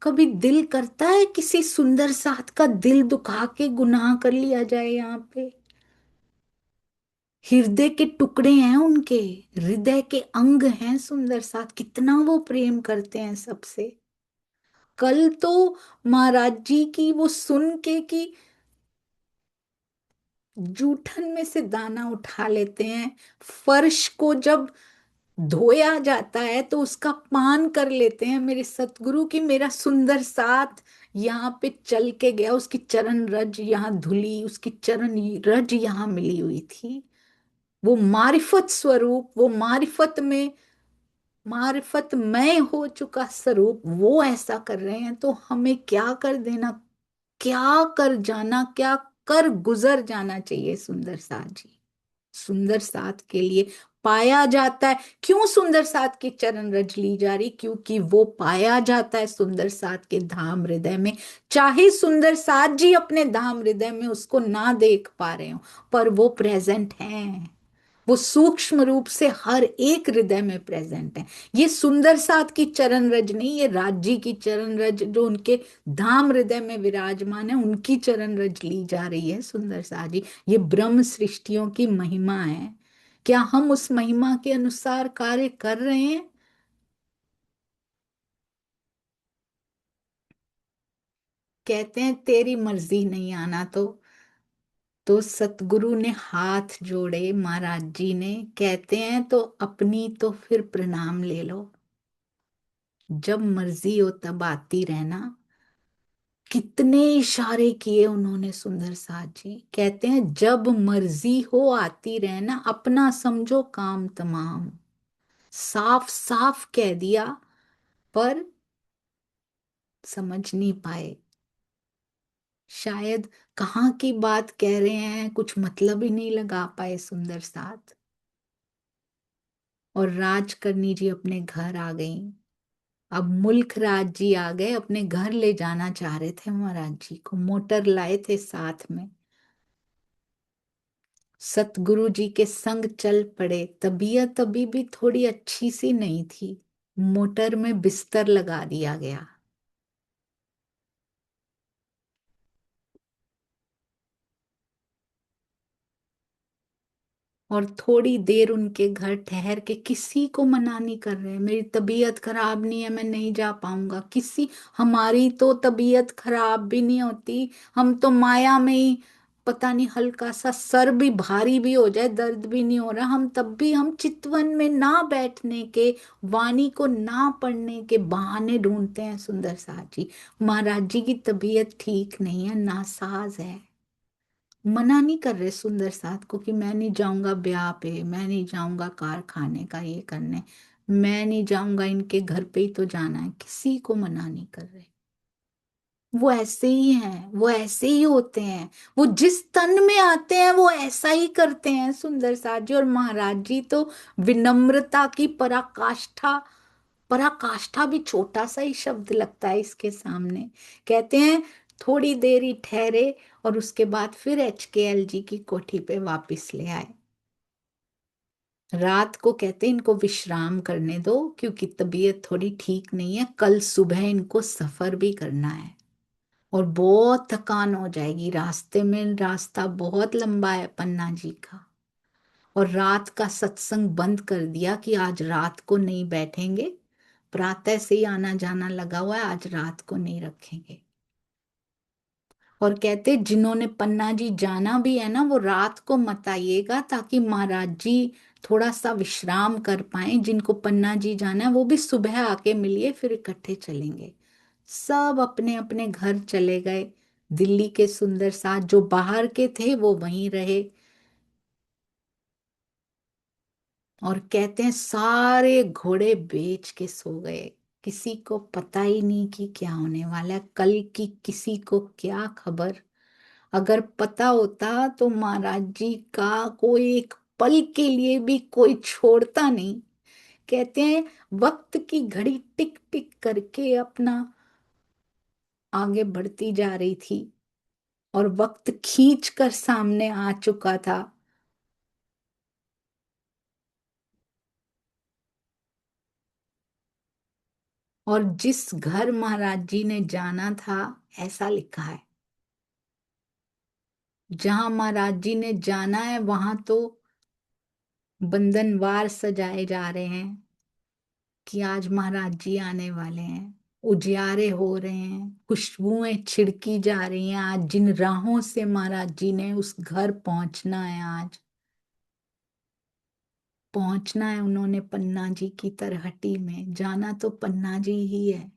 कभी दिल करता है किसी सुंदर साथ का दिल दुखा के गुनाह कर लिया जाए यहाँ पे। हृदय के टुकड़े हैं उनके, हृदय के अंग हैं सुंदर साथ, कितना वो प्रेम करते हैं सबसे। कल तो महाराज जी की वो सुन के कि जूठन में से दाना उठा लेते हैं, फर्श को जब धोया जाता है तो उसका पान कर लेते हैं मेरे सतगुरु की, मेरा सुंदर साथ यहाँ पे चल के गया, उसकी चरण रज यहाँ धुली, उसकी चरण रज यहाँ मिली हुई थी। वो मारिफत स्वरूप, वो मारिफत में हो चुका स्वरूप वो ऐसा कर रहे हैं, तो हमें क्या कर देना, क्या कर जाना, क्या कर गुजर जाना चाहिए सुंदर साथ जी। सुंदर साथ के लिए पाया जाता है, क्यों सुंदर साथ की चरण रज ली जा रही, क्योंकि वो पाया जाता है सुंदर साथ के धाम हृदय में। चाहे सुंदर साथ जी अपने धाम हृदय में उसको ना देख पा रहे हो, पर वो प्रेजेंट हैं, वो सूक्ष्म रूप से हर एक हृदय में प्रेजेंट है। ये सुंदर साथ की चरण रज नहीं, ये राज्य की चरण रज जो उनके धाम हृदय में विराजमान है, उनकी चरण रज ली जा रही है सुंदर साथ जी। ये ब्रह्म सृष्टियों की महिमा है। क्या हम उस महिमा के अनुसार कार्य कर रहे हैं? कहते हैं तेरी मर्जी नहीं आना, तो सतगुरु ने हाथ जोड़े महाराज जी ने, कहते हैं तो अपनी तो फिर प्रणाम ले लो, जब मर्जी हो तब आती रहना। कितने इशारे किए उन्होंने सुंदर साथ जी, कहते हैं जब मर्जी हो आती रहना, अपना समझो काम तमाम। साफ साफ कह दिया, पर समझ नहीं पाए, शायद कहाँ की बात कह रहे हैं कुछ मतलब ही नहीं लगा पाए सुंदर साथ। और राजकर्णी जी अपने घर आ गई। अब मुल्क राज जी आ गए, अपने घर ले जाना चाह रहे थे महाराज जी को, मोटर लाए थे साथ में। सतगुरु जी के संग चल पड़े, तबीयत अभी भी थोड़ी अच्छी सी नहीं थी, मोटर में बिस्तर लगा दिया गया। और थोड़ी देर उनके घर ठहर के, किसी को मना नहीं कर रहे, मेरी तबीयत खराब नहीं है मैं नहीं जा पाऊंगा, किसी, हमारी तो तबीयत खराब भी नहीं होती, हम तो माया में ही, पता नहीं हल्का सा सर भी भारी भी हो जाए, दर्द भी नहीं हो रहा, हम तब भी हम चितवन में ना बैठने के, वाणी को ना पढ़ने के बहाने ढूंढते हैं सुंदर साथ जी। महाराज जी की तबीयत ठीक नहीं है, नासाज है। मना नहीं कर रहे सुंदर साथ को कि मैं नहीं जाऊंगा ब्याह पे, मैं नहीं जाऊंगा कारखाने का ये करने, मैं नहीं जाऊंगा, इनके घर पे ही तो जाना है, किसी को मना नहीं कर रहे। वो ऐसे ही हैं, वो ऐसे ही होते हैं, वो जिस तन में आते हैं वो ऐसा ही करते हैं सुंदर साथ जी। और महाराज जी तो विनम्रता की पराकाष्ठा, पराकाष्ठा भी छोटा सा ही शब्द लगता है इसके सामने। कहते हैं थोड़ी देर ही ठहरे और उसके बाद फिर HKL जी की कोठी पे वापस ले आए। रात को कहते हैं इनको विश्राम करने दो, क्योंकि तबीयत थोड़ी ठीक नहीं है, कल सुबह इनको सफर भी करना है और बहुत थकान हो जाएगी रास्ते में, रास्ता बहुत लंबा है पन्ना जी का। और रात का सत्संग बंद कर दिया कि आज रात को नहीं बैठेंगे, प्रातः से ही आना जाना लगा हुआ है, आज रात को नहीं रखेंगे। और कहते जिन्होंने पन्ना जी जाना भी है ना, वो रात को मत आइएगा, ताकि महाराज जी थोड़ा सा विश्राम कर पाए, जिनको पन्ना जी जाना है वो भी सुबह आके मिलिए, फिर इकट्ठे चलेंगे। सब अपने अपने घर चले गए। दिल्ली के सुंदर साथ जो बाहर के थे वो वहीं रहे। और कहते हैं सारे घोड़े बेच के सो गए, किसी को पता ही नहीं कि क्या होने वाला है कल की, किसी को क्या खबर। अगर पता होता तो महाराज जी का कोई एक पल के लिए भी कोई छोड़ता नहीं। कहते हैं वक्त की घड़ी टिक टिक करके अपना आगे बढ़ती जा रही थी, और वक्त खींच कर सामने आ चुका था। और जिस घर महाराज जी ने जाना था, ऐसा लिखा है, जहां महाराज जी ने जाना है वहां तो बंधनवार सजाए जा रहे हैं कि आज महाराज जी आने वाले हैं। उजियारे हो रहे हैं, खुशबुएं छिड़की जा रही हैं। आज जिन राहों से महाराज जी ने उस घर पहुंचना है, आज पहुंचना है उन्होंने पन्ना जी की तरहटी में, जाना तो पन्ना जी ही है।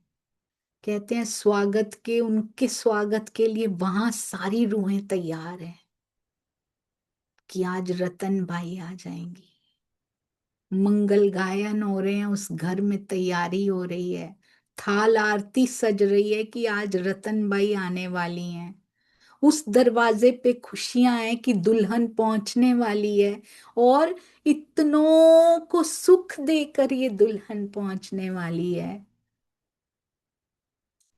कहते हैं स्वागत के, उनके स्वागत के लिए वहां सारी रूहें तैयार हैं कि आज रतन भाई आ जाएंगी। मंगल गायन हो रहे हैं, उस घर में तैयारी हो रही है, थाल आरती सज रही है कि आज रतन बाई आने वाली हैं। उस दरवाजे पे खुशियां हैं कि दुल्हन पहुंचने वाली है, और इतनों को सुख देकर ये दुल्हन पहुंचने वाली है।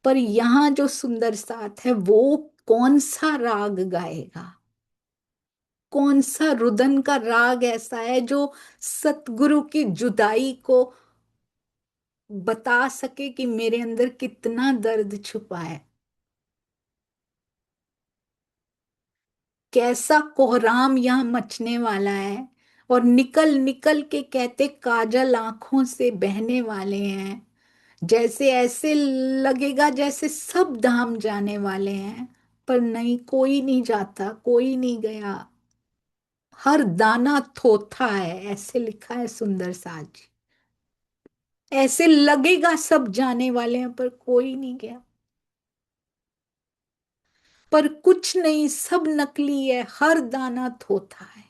पर यहाँ जो सुंदर साथ है, वो कौन सा राग गाएगा? कौन सा रुदन का राग ऐसा है जो सतगुरु की जुदाई को बता सके कि मेरे अंदर कितना दर्द छुपा है? कैसा कोहराम यहाँ मचने वाला है, और निकल निकल के कहते काजल आंखों से बहने वाले हैं। जैसे ऐसे लगेगा जैसे सब धाम जाने वाले हैं, पर नहीं, कोई नहीं जाता, कोई नहीं गया। हर दाना थोथा है, ऐसे लिखा है सुंदर साज। ऐसे लगेगा सब जाने वाले हैं, पर कोई नहीं गया। पर कुछ नहीं, सब नकली है, हर दाना थोथा है।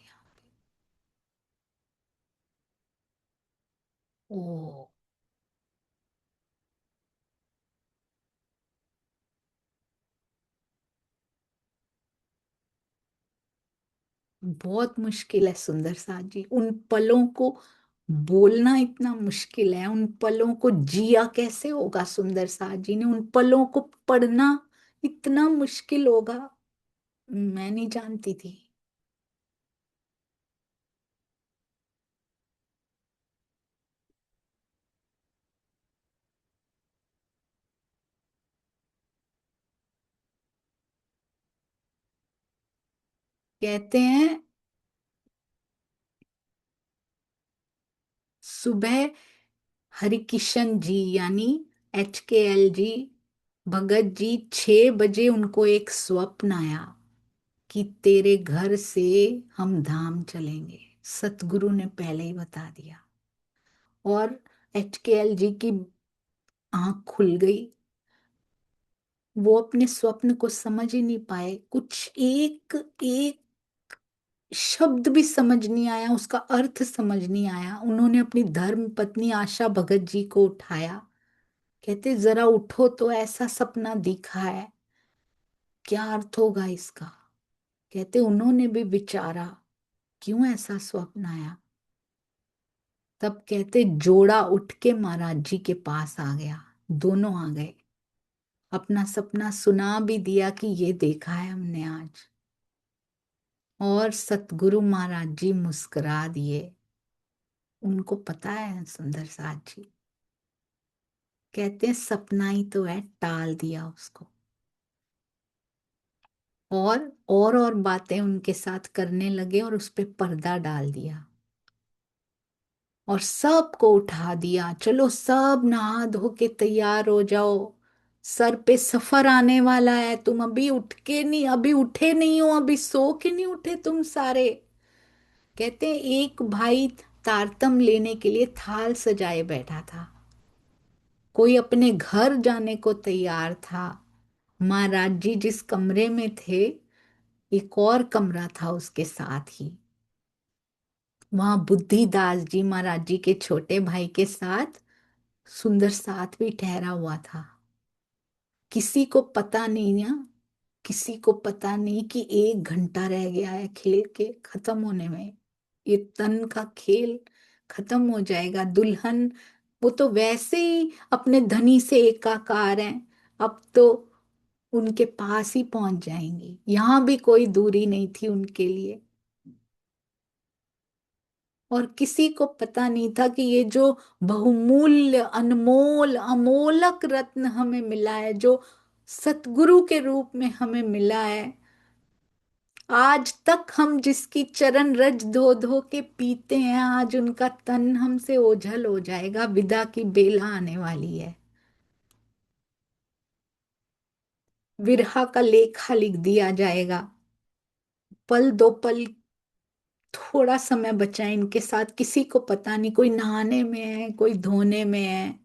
ओ, बहुत मुश्किल है सुंदर साथ जी। उन पलों को बोलना इतना मुश्किल है, उन पलों को जिया कैसे होगा सुंदर साथ जी ने? उन पलों को पढ़ना इतना मुश्किल होगा, मैं नहीं जानती थी। कहते हैं सुबह हरिकिशन जी, यानी HKL जी, भगत जी, 6 बजे उनको एक स्वप्न आया कि तेरे घर से हम धाम चलेंगे। सतगुरु ने पहले ही बता दिया, और HKL जी की आंख खुल गई। वो अपने स्वप्न को समझ ही नहीं पाए, कुछ एक एक शब्द भी समझ नहीं आया, उसका अर्थ समझ नहीं आया। उन्होंने अपनी धर्म पत्नी आशा भगत जी को उठाया, कहते जरा उठो तो, ऐसा सपना दिखा है, क्या अर्थ होगा इसका? कहते उन्होंने भी विचारा, क्यों ऐसा स्वप्न आया? तब कहते जोड़ा उठ के महाराज जी के पास आ गया। दोनों आ गए, अपना सपना सुना भी दिया कि ये देखा है हमने आज। और सतगुरु महाराज जी मुस्कुरा दिए। उनको पता है सुंदर साथ जी, कहते हैं सपना ही तो है, टाल दिया उसको। और बातें उनके साथ करने लगे, और उस पे पर्दा डाल दिया, और सबको उठा दिया। चलो सब नहा धो के तैयार हो जाओ, सर पे सफर आने वाला है, तुम अभी उठ के नहीं, अभी उठे नहीं हो, अभी सो के नहीं उठे तुम सारे। कहते हैं एक भाई तारतम लेने के लिए थाल सजाए बैठा था, कोई अपने घर जाने को तैयार था। महाराज जी जिस कमरे में थे, एक और कमरा था उसके साथ ही। वहां बुद्धिदास जी महाराज जी के छोटे भाई के साथ सुंदर साथ भी ठहरा हुआ था। किसी को पता नहीं ना, किसी को पता नहीं कि 1 घंटा रह गया है खेल के खत्म होने में। ये तन का खेल खत्म हो जाएगा। दुल्हन, वो तो वैसे ही अपने धनी से एकाकार हैं, अब तो उनके पास ही पहुंच जाएंगी। यहां भी कोई दूरी नहीं थी उनके लिए। और किसी को पता नहीं था कि ये जो बहुमूल्य, अनमोल, अमोलक रत्न हमें मिला है, जो सतगुरु के रूप में हमें मिला है, आज तक हम जिसकी चरण रज धो धो के पीते हैं, आज उनका तन हमसे ओझल हो जाएगा, विदा की बेला आने वाली है। विरहा का लेखा लिख दिया जाएगा। पल दो पल, थोड़ा समय बचा है इनके साथ, किसी को पता नहीं, कोई नहाने में है, कोई धोने में है।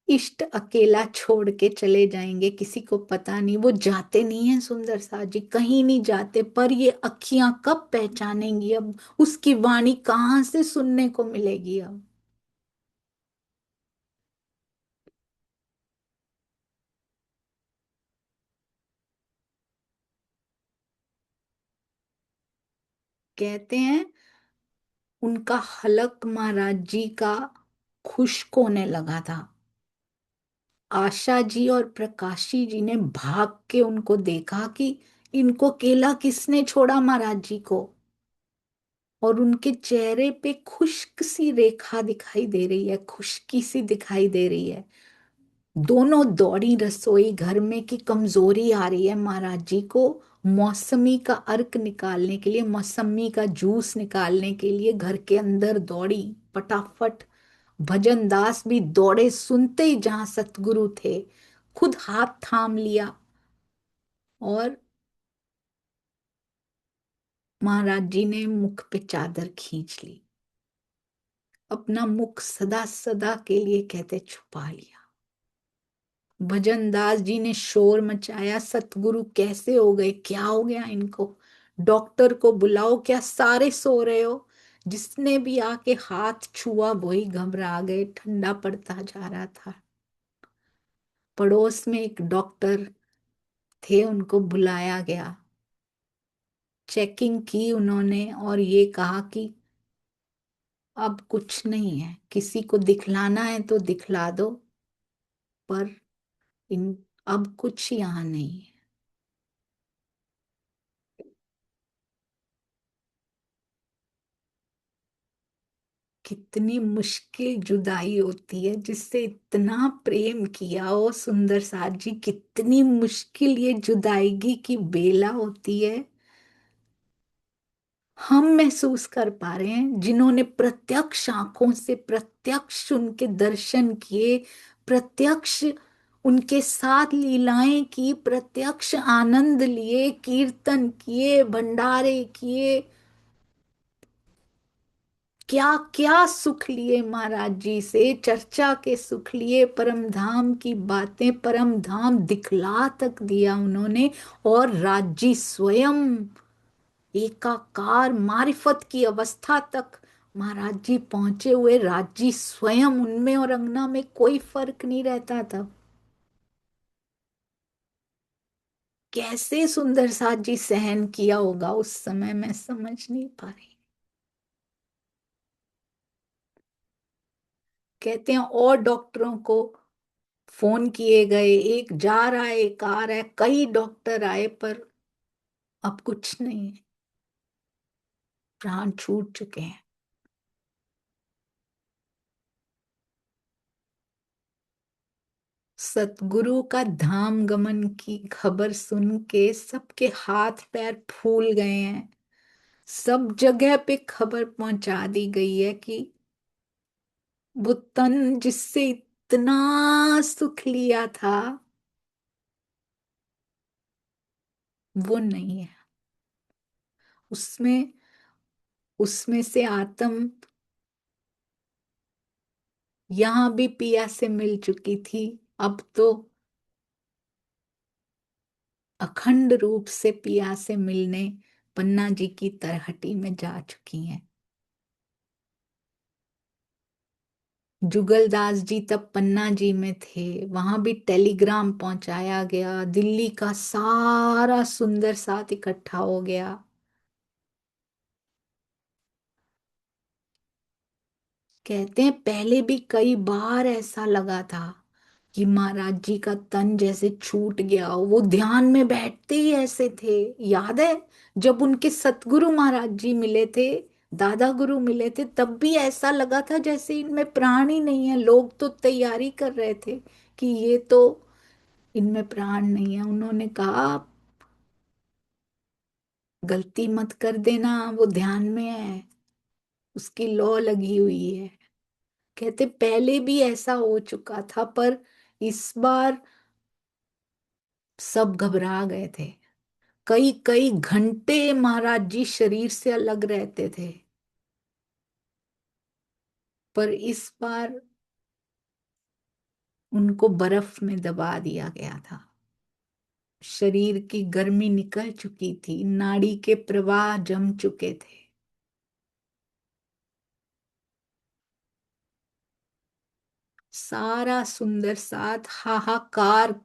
इष्ट अकेला छोड़ के चले जाएंगे, किसी को पता नहीं। वो जाते नहीं है सुंदर सा जी, कहीं नहीं जाते, पर ये अखियां कब पहचानेंगी अब, उसकी वाणी कहाँ से सुनने को मिलेगी अब। कहते हैं उनका हलक महाराज जी का खुश्क होने लगा था। आशा जी और प्रकाशी जी ने भाग के उनको देखा कि इनको केला किसने छोड़ा महाराज जी को। और उनके चेहरे पे खुश्क सी रेखा दिखाई दे रही है, खुश्की सी दिखाई दे रही है। दोनों दौड़ी रसोई घर में, कि कमजोरी आ रही है महाराज जी को। मौसमी का अर्क निकालने के लिए, मौसमी का जूस निकालने के लिए घर के अंदर दौड़ी फटाफट। भजन दास भी दौड़े, सुनते ही जहां सतगुरु थे खुद हाथ थाम लिया, और महाराज जी ने मुख पे चादर खींच ली, अपना मुख सदा सदा के लिए कहते छुपा लिया। भजन दास जी ने शोर मचाया, सतगुरु कैसे हो गए, क्या हो गया इनको, डॉक्टर को बुलाओ, क्या सारे सो रहे हो। जिसने भी आके हाथ छुआ वही घबरा गए, ठंडा पड़ता जा रहा था। पड़ोस में एक डॉक्टर थे, उनको बुलाया गया, चेकिंग की उन्होंने, और ये कहा कि अब कुछ नहीं है, किसी को दिखलाना है तो दिखला दो, पर इन अब कुछ यहाँ नहीं है। कितनी मुश्किल जुदाई होती है जिससे इतना प्रेम किया हो सुंदर साथ जी, कितनी मुश्किल ये जुदाईगी की बेला होती है। हम महसूस कर पा रहे हैं, जिन्होंने प्रत्यक्ष आंखों से प्रत्यक्ष उनके दर्शन किए, प्रत्यक्ष उनके साथ लीलाएं की, प्रत्यक्ष आनंद लिए, कीर्तन किए, भंडारे किए, क्या क्या सुख लिए महाराज जी से, चर्चा के सुख लिए, परम धाम की बातें, परम धाम दिखला तक दिया उन्होंने। और राज्य स्वयं एकाकार मारिफत की अवस्था तक महाराज जी पहुंचे हुए, राज्य स्वयं उनमें और अंगना में कोई फर्क नहीं रहता था। कैसे सुंदर साथ जी सहन किया होगा उस समय, मैं समझ नहीं पा रही। कहते हैं और डॉक्टरों को फोन किए गए, एक जा रहा है एक आ रहा है, कई डॉक्टर आए, पर अब कुछ नहीं है, प्राण छूट चुके हैं। सतगुरु का धाम गमन की खबर सुन के सबके हाथ पैर फूल गए हैं। सब जगह पे खबर पहुंचा दी गई है कि वो तन जिससे इतना सुख लिया था वो नहीं है। उसमें उसमें से आत्म यहां भी पिया से मिल चुकी थी, अब तो अखंड रूप से पिया से मिलने पन्ना जी की तरहटी में जा चुकी हैं। जुगलदास जी तब पन्ना जी में थे, वहां भी टेलीग्राम पहुंचाया गया, दिल्ली का सारा सुंदर साथ इकट्ठा हो गया। कहते हैं पहले भी कई बार ऐसा लगा था कि महाराज जी का तन जैसे छूट गया हो, वो ध्यान में बैठते ही ऐसे थे। याद है जब उनके सतगुरु महाराज जी मिले थे, दादा गुरु मिले थे, तब भी ऐसा लगा था जैसे इनमें प्राण ही नहीं है। लोग तो तैयारी कर रहे थे कि ये तो इनमें प्राण नहीं है। उन्होंने कहा गलती मत कर देना, वो ध्यान में है, उसकी लौ लगी हुई है। कहते पहले भी ऐसा हो चुका था, पर इस बार सब घबरा गए थे। कई कई घंटे महाराज जी शरीर से अलग रहते थे, पर इस बार उनको बर्फ में दबा दिया गया था। शरीर की गर्मी निकल चुकी थी, नाड़ी के प्रवाह जम चुके थे। सारा सुंदर साथ हाहाकार,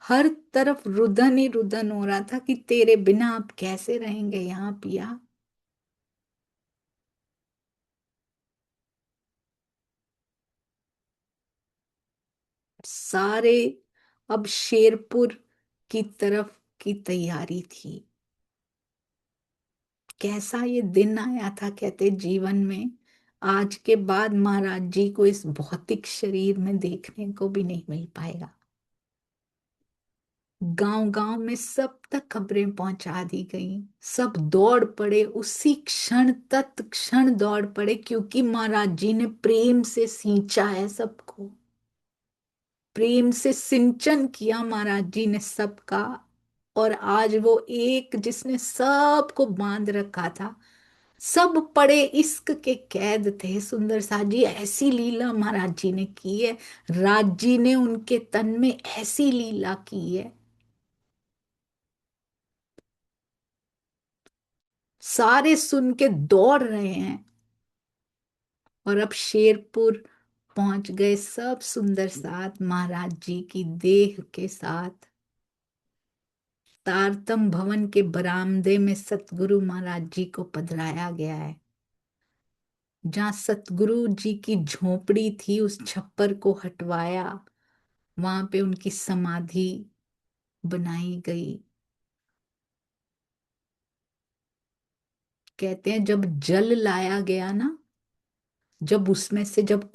हर तरफ रुदन ही रुदन हो रहा था कि तेरे बिना आप कैसे रहेंगे यहाँ पिया। सारे अब शेरपुर की तरफ की तैयारी थी। कैसा ये दिन आया था कहते जीवन में, आज के बाद महाराज जी को इस भौतिक शरीर में देखने को भी नहीं मिल पाएगा। गांव गांव में सब तक खबरें पहुंचा दी गई। सब दौड़ पड़े, उसी क्षण तत्क्षण दौड़ पड़े, क्योंकि महाराज जी ने प्रेम से सींचा है सबको। प्रेम से सिंचन किया महाराज जी ने सबका। और आज वो एक जिसने सबको बांध रखा था, सब पड़े इश्क के कैद थे। सुंदर सा जी, ऐसी लीला महाराज जी ने की है। राज जी ने उनके तन में ऐसी लीला की है। सारे सुन के दौड़ रहे हैं। और अब शेरपुर पहुंच गए सब सुंदर साथ महाराज जी की देह के साथ। तारतम भवन के बरामदे में सतगुरु महाराज जी को पधराया गया है। जहां सतगुरु जी की झोपड़ी थी, उस छप्पर को हटवाया, वहां पे उनकी समाधि बनाई गई। कहते हैं जब जल लाया गया ना, जब उसमें से जब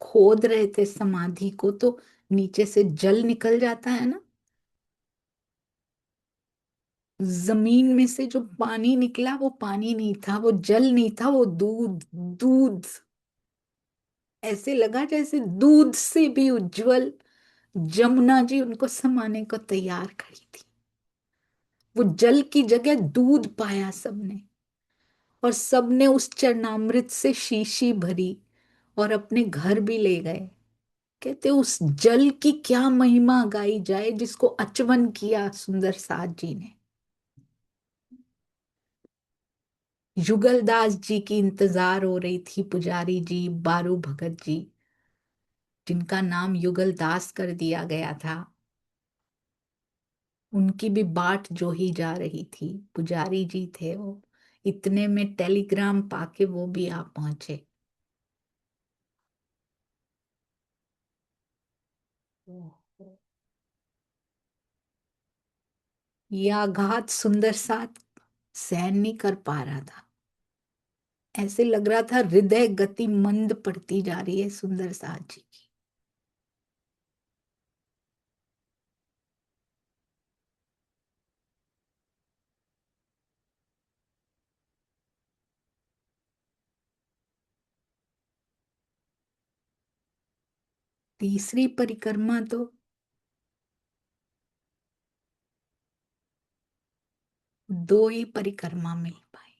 खोद रहे थे समाधि को, तो नीचे से जल निकल जाता है ना। जमीन में से जो पानी निकला वो पानी नहीं था, वो जल नहीं था, वो दूध। दूध ऐसे लगा जैसे दूध से भी उज्जवल जमुना जी उनको समाने को तैयार खड़ी थी। वो जल की जगह दूध पाया सबने। और सबने उस चरणामृत से शीशी भरी और अपने घर भी ले गए। कहते उस जल की क्या महिमा गाई जाए, जिसको अचवन किया सुंदर साथ जी ने। युगलदास जी की इंतजार हो रही थी, पुजारी जी, बारू भगत जी, जिनका नाम युगलदास कर दिया गया था। उनकी भी बाट जो ही जा रही थी। पुजारी जी थे वो। इतने में टेलीग्राम पाके वो भी आ पहुंचे। ये आघात सुंदर साथ सहन नहीं कर पा रहा था। ऐसे लग रहा था हृदय गति मंद पड़ती जा रही है सुंदर साथ जी की। तीसरी परिक्रमा तो दो ही परिक्रमा मिल पाई,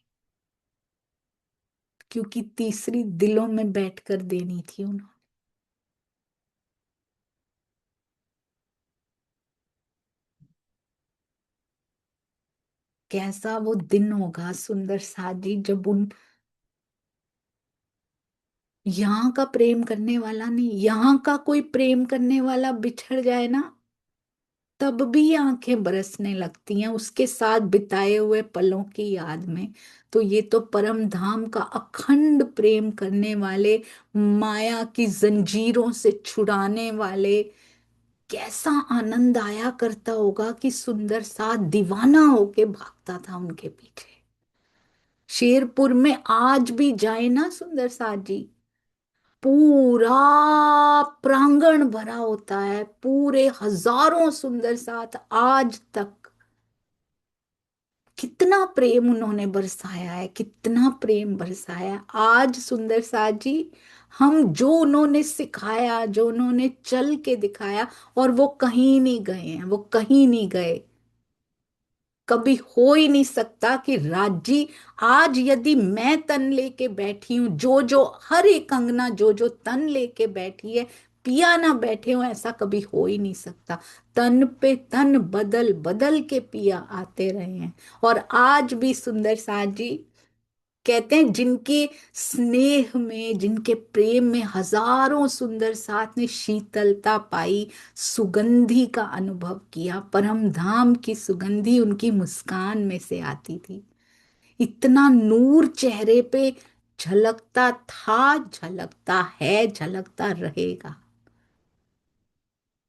क्योंकि तीसरी दिलों में बैठकर देनी थी उन्होंने। कैसा वो दिन होगा सुंदर साथ जी, जब उन यहाँ का प्रेम करने वाला नहीं, यहाँ का कोई प्रेम करने वाला बिछड़ जाए ना, तब भी आंखें बरसने लगती हैं उसके साथ बिताए हुए पलों की याद में। तो ये तो परम धाम का अखंड प्रेम करने वाले, माया की जंजीरों से छुड़ाने वाले, कैसा आनंद आया करता होगा कि सुंदर सा दीवाना होके भागता था उनके पीछे। शेरपुर में आज भी जाए ना सुंदर साथ जी, पूरा प्रांगण भरा होता है, पूरे हजारों सुंदर साथ आज तक। कितना प्रेम उन्होंने बरसाया है, कितना प्रेम बरसाया है। आज सुंदर साथ जी हम जो उन्होंने सिखाया, जो उन्होंने चल के दिखाया, और वो कहीं नहीं गए हैं, वो कहीं नहीं गए। कभी हो ही नहीं सकता कि राजी, आज यदि मैं तन लेके बैठी हूं, जो जो हर एक अंगना जो जो तन लेके बैठी है, पिया ना बैठे हो, ऐसा कभी हो ही नहीं सकता। तन पे तन बदल बदल के पिया आते रहे हैं। और आज भी सुंदर साथ जी कहते हैं, जिनके स्नेह में, जिनके प्रेम में हजारों सुंदर साथ ने शीतलता पाई, सुगंधि का अनुभव किया, परम धाम की सुगंधि उनकी मुस्कान में से आती थी। इतना नूर चेहरे पे झलकता था, झलकता है, झलकता रहेगा।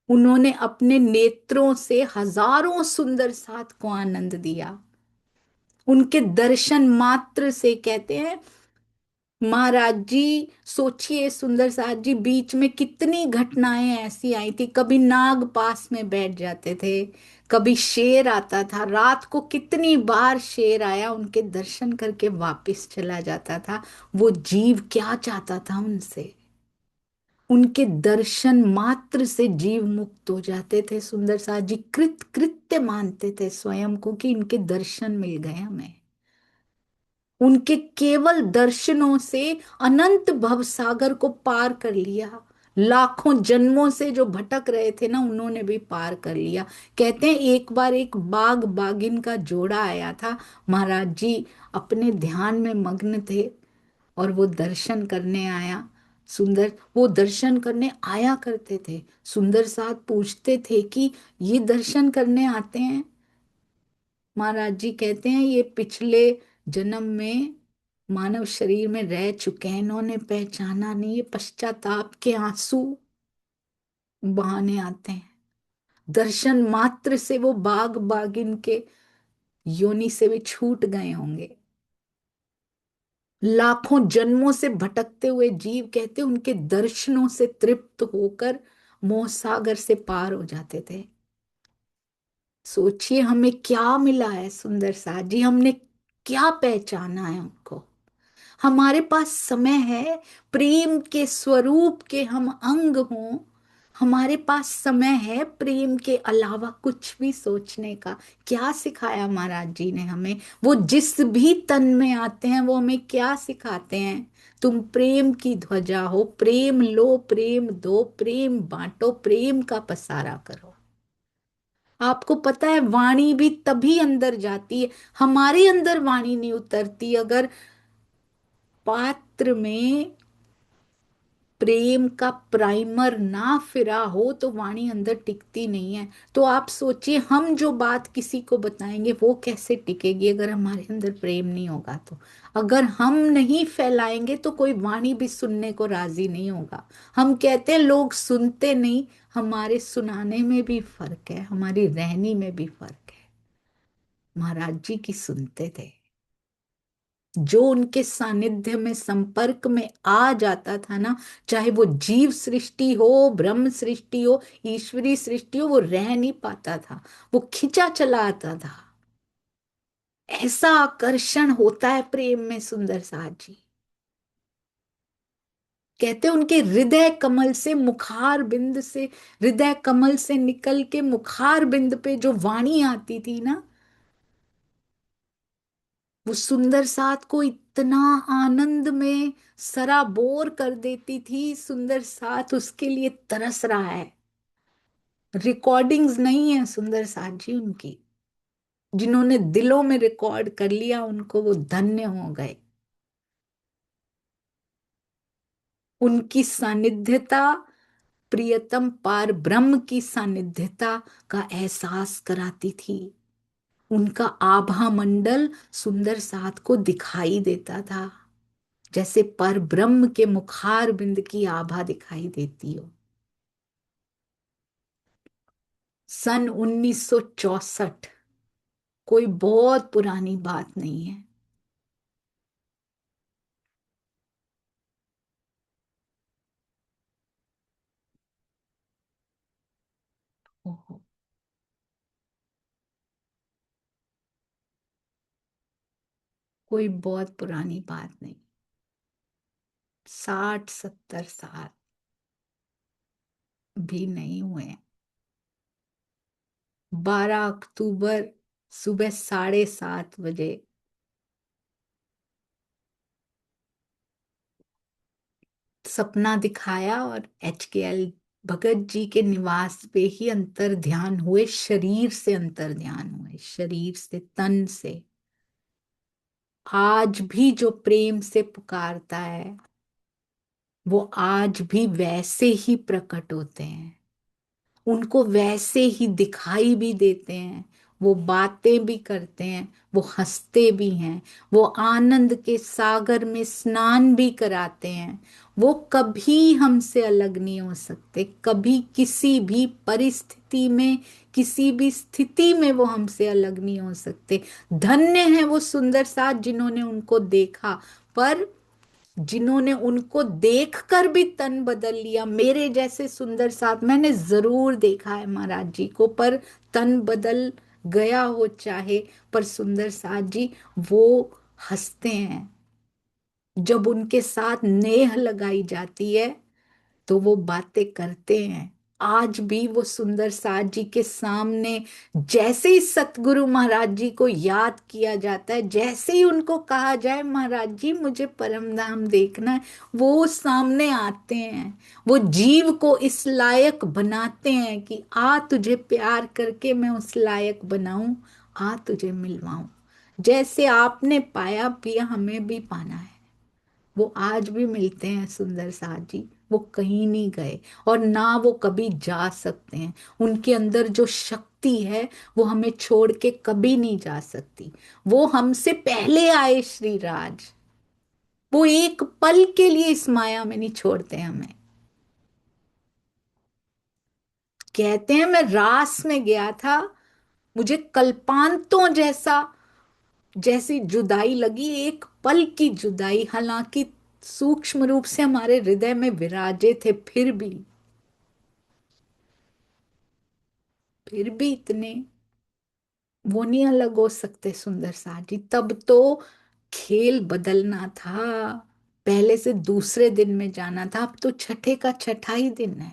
उन्होंने अपने नेत्रों से हजारों सुंदर साथ को आनंद दिया। उनके दर्शन मात्र से, कहते हैं महाराज जी, सोचिए सुंदर साथ जी, बीच में कितनी घटनाएं ऐसी आई थी। कभी नाग पास में बैठ जाते थे, कभी शेर आता था, रात को कितनी बार शेर आया, उनके दर्शन करके वापस चला जाता था। वो जीव क्या चाहता था उनसे? उनके दर्शन मात्र से जीव मुक्त हो जाते थे। सुंदर साथ जी कृत कृत्य मानते थे स्वयं को कि इनके दर्शन मिल गए हमें। उनके केवल दर्शनों से अनंत भवसागर को पार कर लिया। लाखों जन्मों से जो भटक रहे थे ना, उन्होंने भी पार कर लिया। कहते हैं एक बार एक बाग बागिन का जोड़ा आया था, महाराज जी अपने ध्यान में मग्न थे और वो दर्शन करने आया। सुंदर वो दर्शन करने आया करते थे। सुंदर साथ पूछते थे कि ये दर्शन करने आते हैं? महाराज जी कहते हैं ये पिछले जन्म में मानव शरीर में रह चुके हैं, इन्होंने पहचाना नहीं, ये पश्चाताप के आंसू बहाने आते हैं। दर्शन मात्र से वो बाग बागिन के योनि से भी छूट गए होंगे। लाखों जन्मों से भटकते हुए जीव, कहते उनके दर्शनों से तृप्त होकर मोह सागर से पार हो जाते थे। सोचिए हमें क्या मिला है सुंदर साथ जी, हमने क्या पहचाना है उनको। हमारे पास समय है, प्रेम के स्वरूप के हम अंग हों। हमारे पास समय है प्रेम के अलावा कुछ भी सोचने का। क्या सिखाया महाराज जी ने हमें? वो जिस भी तन में आते हैं वो हमें क्या सिखाते हैं? तुम प्रेम की ध्वजा हो, प्रेम लो, प्रेम दो, प्रेम बांटो, प्रेम का पसारा करो। आपको पता है वाणी भी तभी अंदर जाती है, हमारे अंदर वाणी नहीं उतरती अगर पात्र में प्रेम का प्राइमर ना फिरा हो, तो वाणी अंदर टिकती नहीं है। तो आप सोचिए हम जो बात किसी को बताएंगे वो कैसे टिकेगी अगर हमारे अंदर प्रेम नहीं होगा तो। अगर हम नहीं फैलाएंगे तो कोई वाणी भी सुनने को राजी नहीं होगा। हम कहते हैं लोग सुनते नहीं, हमारे सुनाने में भी फर्क है, हमारी रहनी में भी फर्क है। महाराज जी की सुनते थे, जो उनके सानिध्य में संपर्क में आ जाता था ना, चाहे वो जीव सृष्टि हो, ब्रह्म सृष्टि हो, ईश्वरी सृष्टि हो, वो रह नहीं पाता था, वो खिंचा चला आता था। ऐसा आकर्षण होता है प्रेम में सुंदर साथ जी। कहते हैं उनके हृदय कमल से, मुखार बिंद से, हृदय कमल से निकल के मुखार बिंद पे जो वाणी आती थी ना, वो सुंदर साथ को इतना आनंद में सराबोर कर देती थी। सुंदर साथ उसके लिए तरस रहा है। रिकॉर्डिंग्स नहीं है सुंदर साथ जी उनकी, जिन्होंने दिलों में रिकॉर्ड कर लिया उनको वो धन्य हो गए। उनकी सानिध्यता प्रियतम पार ब्रह्म की सानिध्यता का एहसास कराती थी। उनका आभा मंडल सुंदर साथ को दिखाई देता था, जैसे पर ब्रह्म के मुखार बिंद की आभा दिखाई देती हो। सन 1964, कोई बहुत पुरानी बात नहीं है। ओहो, कोई बहुत पुरानी बात नहीं। 60-70 साल भी नहीं हुए। 12 अक्टूबर सुबह 7:30 बजे सपना दिखाया और HKL भगत जी के निवास पे ही अंतर ध्यान हुए, शरीर से अंतर ध्यान हुए, शरीर से, तन से। आज भी जो प्रेम से पुकारता है वो आज भी वैसे ही प्रकट होते हैं, उनको वैसे ही दिखाई भी देते हैं, वो बातें भी करते हैं, वो हंसते भी हैं, वो आनंद के सागर में स्नान भी कराते हैं। वो कभी हमसे अलग नहीं हो सकते, कभी किसी भी परिस्थिति में, किसी भी स्थिति में वो हमसे अलग नहीं हो सकते। धन्य है वो सुंदर साथ जिन्होंने उनको देखा, पर जिन्होंने उनको देखकर भी तन बदल लिया। मेरे जैसे सुंदर साथ मैंने जरूर देखा है महाराज जी को, पर तन बदल गया हो चाहे, पर सुंदर साथ जी वो हंसते हैं। जब उनके साथ नेह लगाई जाती है तो वो बातें करते हैं। आज भी वो सुंदर साथ जी के सामने जैसे ही सतगुरु महाराज जी को याद किया जाता है, जैसे ही उनको कहा जाए महाराज जी मुझे परम धाम देखना है, वो सामने आते हैं। वो जीव को इस लायक बनाते हैं कि आ तुझे प्यार करके मैं उस लायक बनाऊं, आ तुझे मिलवाऊं। जैसे आपने पाया पिया हमें भी पाना है। वो आज भी मिलते हैं सुंदर साथ जी, वो कहीं नहीं गए और ना वो कभी जा सकते हैं। उनके अंदर जो शक्ति है वो हमें छोड़ के कभी नहीं जा सकती। वो हमसे पहले आए श्री राज, वो एक पल के लिए इस माया में नहीं छोड़ते हमें। कहते हैं मैं रास में गया था, मुझे कल्पांतों जैसा, जैसी जुदाई लगी, एक पल की जुदाई, हालांकि सूक्ष्म रूप से हमारे हृदय में विराजे थे, फिर भी इतने वो नहीं अलग हो सकते सुंदर साथ जी। तब तो खेल बदलना था, पहले से दूसरे दिन में जाना था, अब तो छठे का छठा ही दिन है।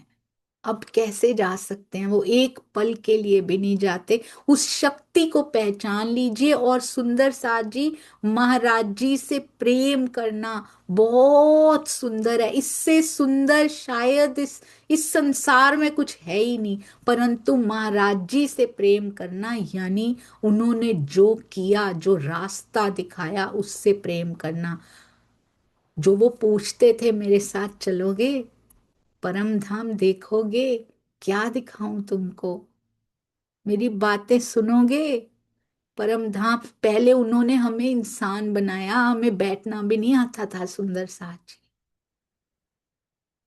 अब कैसे जा सकते हैं, वो एक पल के लिए भी नहीं जाते। उस शक्ति को पहचान लीजिए। और सुंदर साथ जी, महाराज जी से प्रेम करना बहुत सुंदर है, इससे सुंदर शायद इस संसार में कुछ है ही नहीं। परंतु महाराज जी से प्रेम करना यानी उन्होंने जो किया, जो रास्ता दिखाया, उससे प्रेम करना। जो वो पूछते थे मेरे साथ चलोगे, परम धाम देखोगे, क्या दिखाऊं तुमको, मेरी बातें सुनोगे, परम धाम। पहले उन्होंने हमें इंसान बनाया, हमें बैठना भी नहीं आता था सुंदर साथ जी।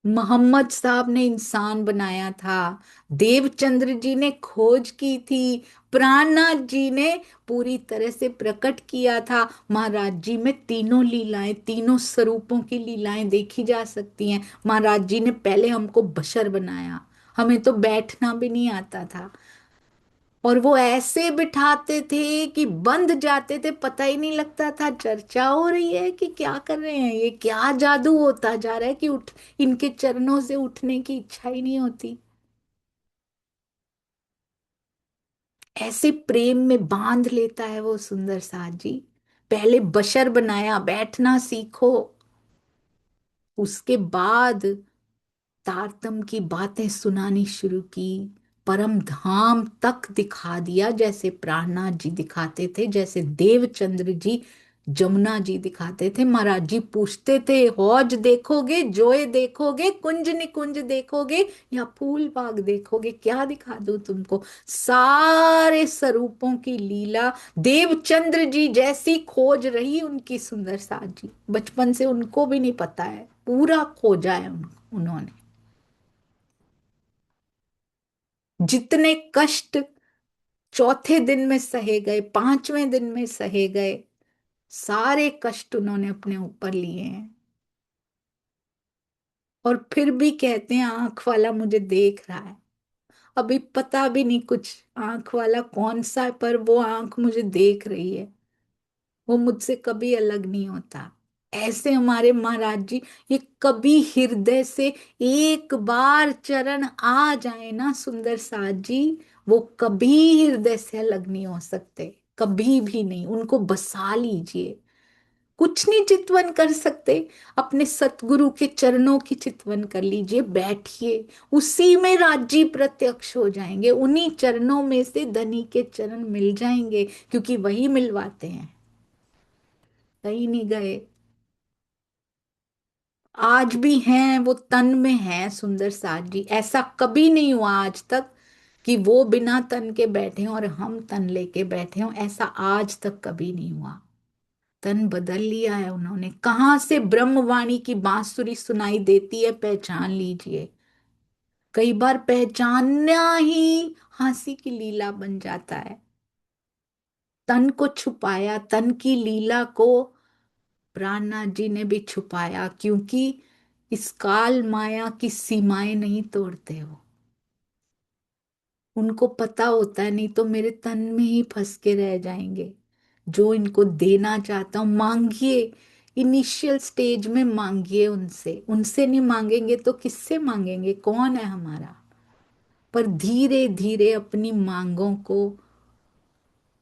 मोहम्मद साहब ने इंसान बनाया था, देवचंद्र जी ने खोज की थी, प्राणनाथ जी ने पूरी तरह से प्रकट किया था। महाराज जी में तीनों लीलाएं, तीनों स्वरूपों की लीलाएं देखी जा सकती हैं। महाराज जी ने पहले हमको बशर बनाया, हमें तो बैठना भी नहीं आता था, और वो ऐसे बिठाते थे कि बंद जाते थे, पता ही नहीं लगता था चर्चा हो रही है कि क्या कर रहे हैं, ये क्या जादू होता जा रहा है कि उठ, इनके चरणों से उठने की इच्छा ही नहीं होती। ऐसे प्रेम में बांध लेता है वो सुंदर साथ जी। पहले बशर बनाया, बैठना सीखो, उसके बाद तारतम की बातें सुनानी शुरू की, परम धाम तक दिखा दिया, जैसे प्राणनाथ जी दिखाते थे, जैसे देवचंद्र जी, जमुना जी दिखाते थे। महाराज जी पूछते थे हौज देखोगे, जोए देखोगे, कुंज निकुंज देखोगे, या फूल बाग देखोगे, क्या दिखा दूं तुमको। सारे स्वरूपों की लीला देवचंद्र जी जैसी खोज रही उनकी सुंदर साथ जी, बचपन से उनको भी नहीं पता है, पूरा खोजा है उन्होंने। जितने कष्ट चौथे दिन में सहे गए, पांचवें दिन में सहे गए, सारे कष्ट उन्होंने अपने ऊपर लिए हैं। और फिर भी कहते हैं आंख वाला मुझे देख रहा है। अभी पता भी नहीं कुछ आंख वाला कौन सा है, पर वो आंख मुझे देख रही है, वो मुझसे कभी अलग नहीं होता। ऐसे हमारे महाराज जी, ये कभी हृदय से एक बार चरण आ जाए ना सुंदर साथ जी, वो कभी हृदय से अलग नहीं हो सकते, कभी भी नहीं। उनको बसा लीजिए, कुछ नहीं चितवन कर सकते, अपने सतगुरु के चरणों की चितवन कर लीजिए, बैठिए, उसी में राजी प्रत्यक्ष हो जाएंगे, उन्हीं चरणों में से धनी के चरण मिल जाएंगे, क्योंकि वही मिलवाते हैं, कहीं नहीं गए। आज भी हैं, वो तन में है सुंदर साथ जी। ऐसा कभी नहीं हुआ आज तक कि वो बिना तन के बैठे हों और हम तन लेके बैठे हों, ऐसा आज तक कभी नहीं हुआ। तन बदल लिया है उन्होंने। कहां से ब्रह्मवाणी की बांसुरी सुनाई देती है, पहचान लीजिए। कई बार पहचानना ही हंसी की लीला बन जाता है। तन को छुपाया, तन की लीला को प्राणनाथ जी ने भी छुपाया, क्योंकि इस काल माया की सीमाएं नहीं तोड़ते हो। उनको पता होता है, नहीं तो मेरे तन में ही फंस के रह जाएंगे। जो इनको देना चाहता हूं मांगिए, इनिशियल स्टेज में मांगिए उनसे, उनसे नहीं मांगेंगे तो किससे मांगेंगे, कौन है हमारा। पर धीरे धीरे अपनी मांगों को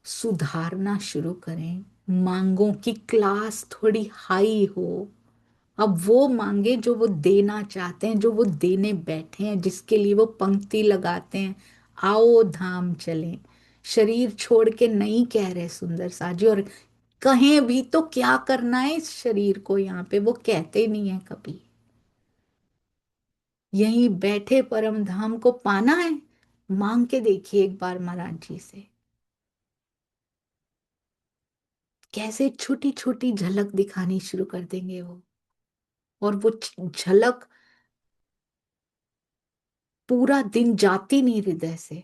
सुधारना शुरू करें, मांगों की क्लास थोड़ी हाई हो। अब वो मांगे जो वो देना चाहते हैं, जो वो देने बैठे हैं, जिसके लिए वो पंक्ति लगाते हैं, आओ धाम चलें। शरीर छोड़ के नहीं कह रहे सुंदर साजी, और कहें भी तो क्या करना है इस शरीर को, यहाँ पे वो कहते नहीं है कभी। यहीं बैठे परम धाम को पाना है, मांग के देखिए एक बार महाराज जी से, कैसे छोटी छोटी झलक दिखानी शुरू कर देंगे वो। और वो झलक पूरा दिन जाती नहीं हृदय से।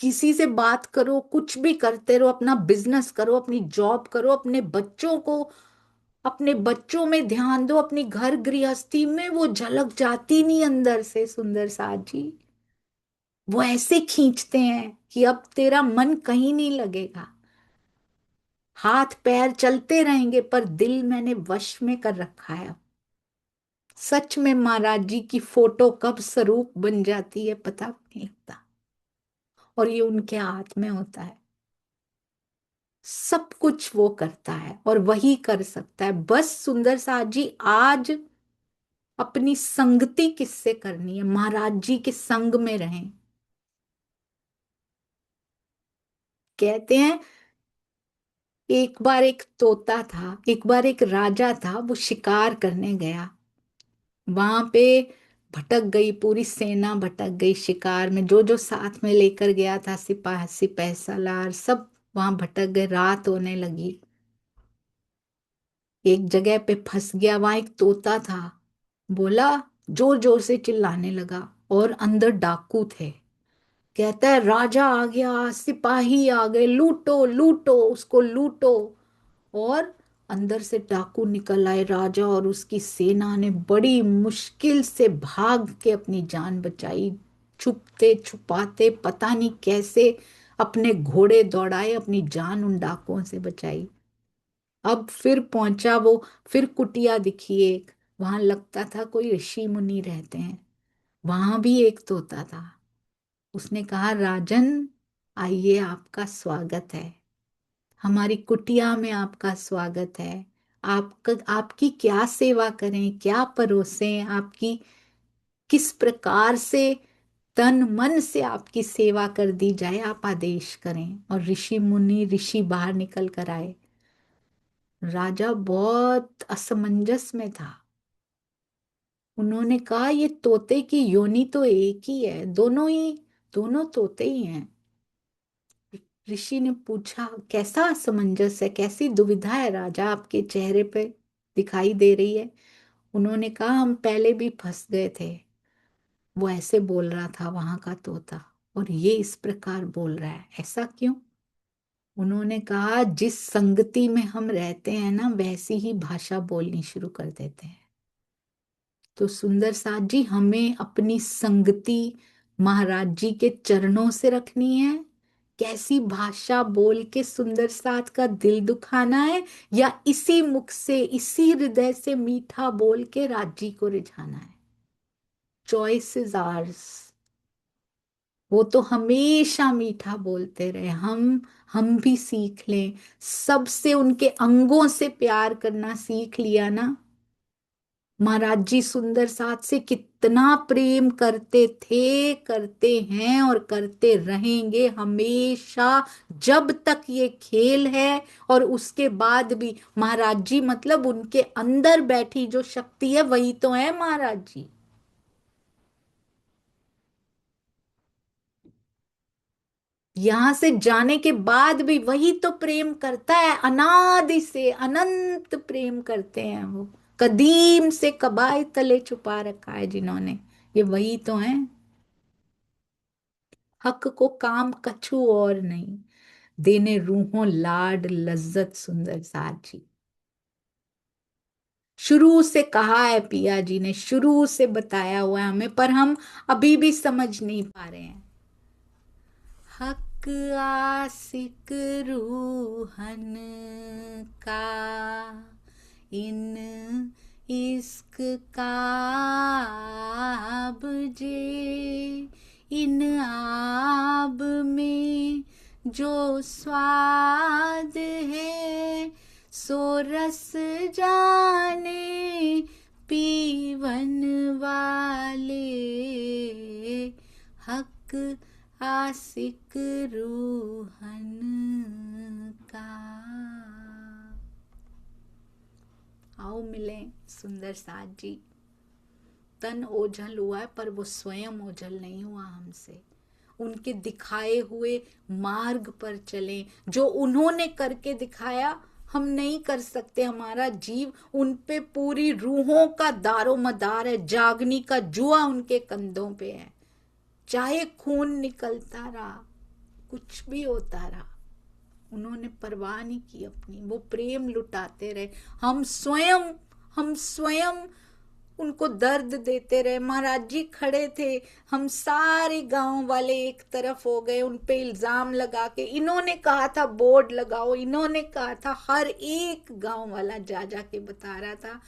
किसी से बात करो, कुछ भी करते रहो, अपना बिजनेस करो, अपनी जॉब करो, अपने बच्चों को, अपने बच्चों में ध्यान दो, अपनी घर गृहस्थी में, वो झलक जाती नहीं अंदर से सुंदर साथ जी। वो ऐसे खींचते हैं कि अब तेरा मन कहीं नहीं लगेगा, हाथ पैर चलते रहेंगे, पर दिल मैंने वश में कर रखा है। सच में महाराज जी की फोटो कब स्वरूप बन जाती है पता भी नहीं लगता, और ये उनके हाथ में होता है। सब कुछ वो करता है और वही कर सकता है। बस सुंदर साथ जी आज अपनी संगति किससे करनी है, महाराज जी के संग में रहें। कहते हैं एक बार एक तोता था, एक बार एक राजा था, वो शिकार करने गया। वहां पे भटक गई पूरी सेना, भटक गई शिकार में, जो जो साथ में लेकर गया था, सिपाही सिपह सलार सब वहां भटक गए। रात होने लगी, एक जगह पे फंस गया। वहां एक तोता था, बोला, जोर जोर से चिल्लाने लगा, और अंदर डाकू थे। कहता है राजा आ गया, सिपाही आ गए, लूटो लूटो उसको लूटो। और अंदर से डाकू निकल आए। राजा और उसकी सेना ने बड़ी मुश्किल से भाग के अपनी जान बचाई, छुपते छुपाते पता नहीं कैसे अपने घोड़े दौड़ाए, अपनी जान उन डाकुओं से बचाई। अब फिर पहुंचा वो, फिर कुटिया दिखी एक, वहां लगता था कोई ऋषि मुनि रहते हैं। वहां भी एक तोता था। उसने कहा राजन, आइए आपका स्वागत है, हमारी कुटिया में आपका स्वागत है। आपका, आपकी क्या सेवा करें, क्या परोसें, आपकी किस प्रकार से तन मन से आपकी सेवा कर दी जाए, आप आदेश करें। और ऋषि मुनि ऋषि बाहर निकल कर आए। राजा बहुत असमंजस में था। उन्होंने कहा ये तोते की योनि तो एक ही है, दोनों तोते ही हैं। ऋषि ने पूछा कैसा असमंजस है, कैसी दुविधा है राजा आपके चेहरे पे दिखाई दे रही है। उन्होंने कहा हम पहले भी फंस गए थे। वो ऐसे बोल रहा था वहां का तोता, और ये इस प्रकार बोल रहा है, ऐसा क्यों। उन्होंने कहा जिस संगति में हम रहते हैं ना, वैसी ही भाषा बोलनी शुरू कर देते हैं। तो सुंदर साथ जी, हमें अपनी संगति महाराज जी के चरणों से रखनी है, कैसी भाषा बोल के सुंदर साथ का दिल दुखाना है, या इसी मुख से, इसी हृदय से मीठा बोल के राजी को रिझाना है। Choice is hours. वो तो हमेशा मीठा बोलते रहे, हम भी सीख लें, सबसे उनके अंगों से प्यार करना सीख लिया ना। महाराज जी सुंदर साथ से कितना प्रेम करते थे, करते हैं और करते रहेंगे हमेशा, जब तक ये खेल है। और उसके बाद भी महाराज जी मतलब उनके अंदर बैठी जो शक्ति है वही तो है महाराज जी। यहां से जाने के बाद भी वही तो प्रेम करता है, अनादि से अनंत प्रेम करते हैं वो। कदीम से कबाए तले छुपा रखा है जिन्होंने, ये वही तो है। हक को काम कछु और नहीं, देने रूहों लाड लज्जत सुंदर सार जी। शुरू से कहा है पिया जी ने, शुरू से बताया हुआ है हमें, पर हम अभी भी समझ नहीं पा रहे हैं। हक आशिक रूहन का इन इश्क का आब जे, इन आब में जो स्वाद है सो रस जाने पीवन वाले। हक आशिक रूहन का। आओ मिले सुंदर साथ जी। तन ओझल हुआ है पर वो स्वयं ओझल नहीं हुआ हमसे। उनके दिखाए हुए मार्ग पर चलें, जो उन्होंने करके दिखाया हम नहीं कर सकते। हमारा जीव उन पे पूरी रूहों का दारो मदार है, जागनी का जुआ उनके कंधों पे है। चाहे खून निकलता रहा, कुछ भी होता रहा, उन्होंने परवाह नहीं की अपनी, वो प्रेम लुटाते रहे। हम स्वयं उनको दर्द देते रहे। महाराज जी खड़े थे, हम सारे गांव वाले एक तरफ हो गए, उन पे इल्जाम लगा के। इन्होंने कहा था बोर्ड लगाओ, इन्होंने कहा था, हर एक गांव वाला जा जा के बता रहा था,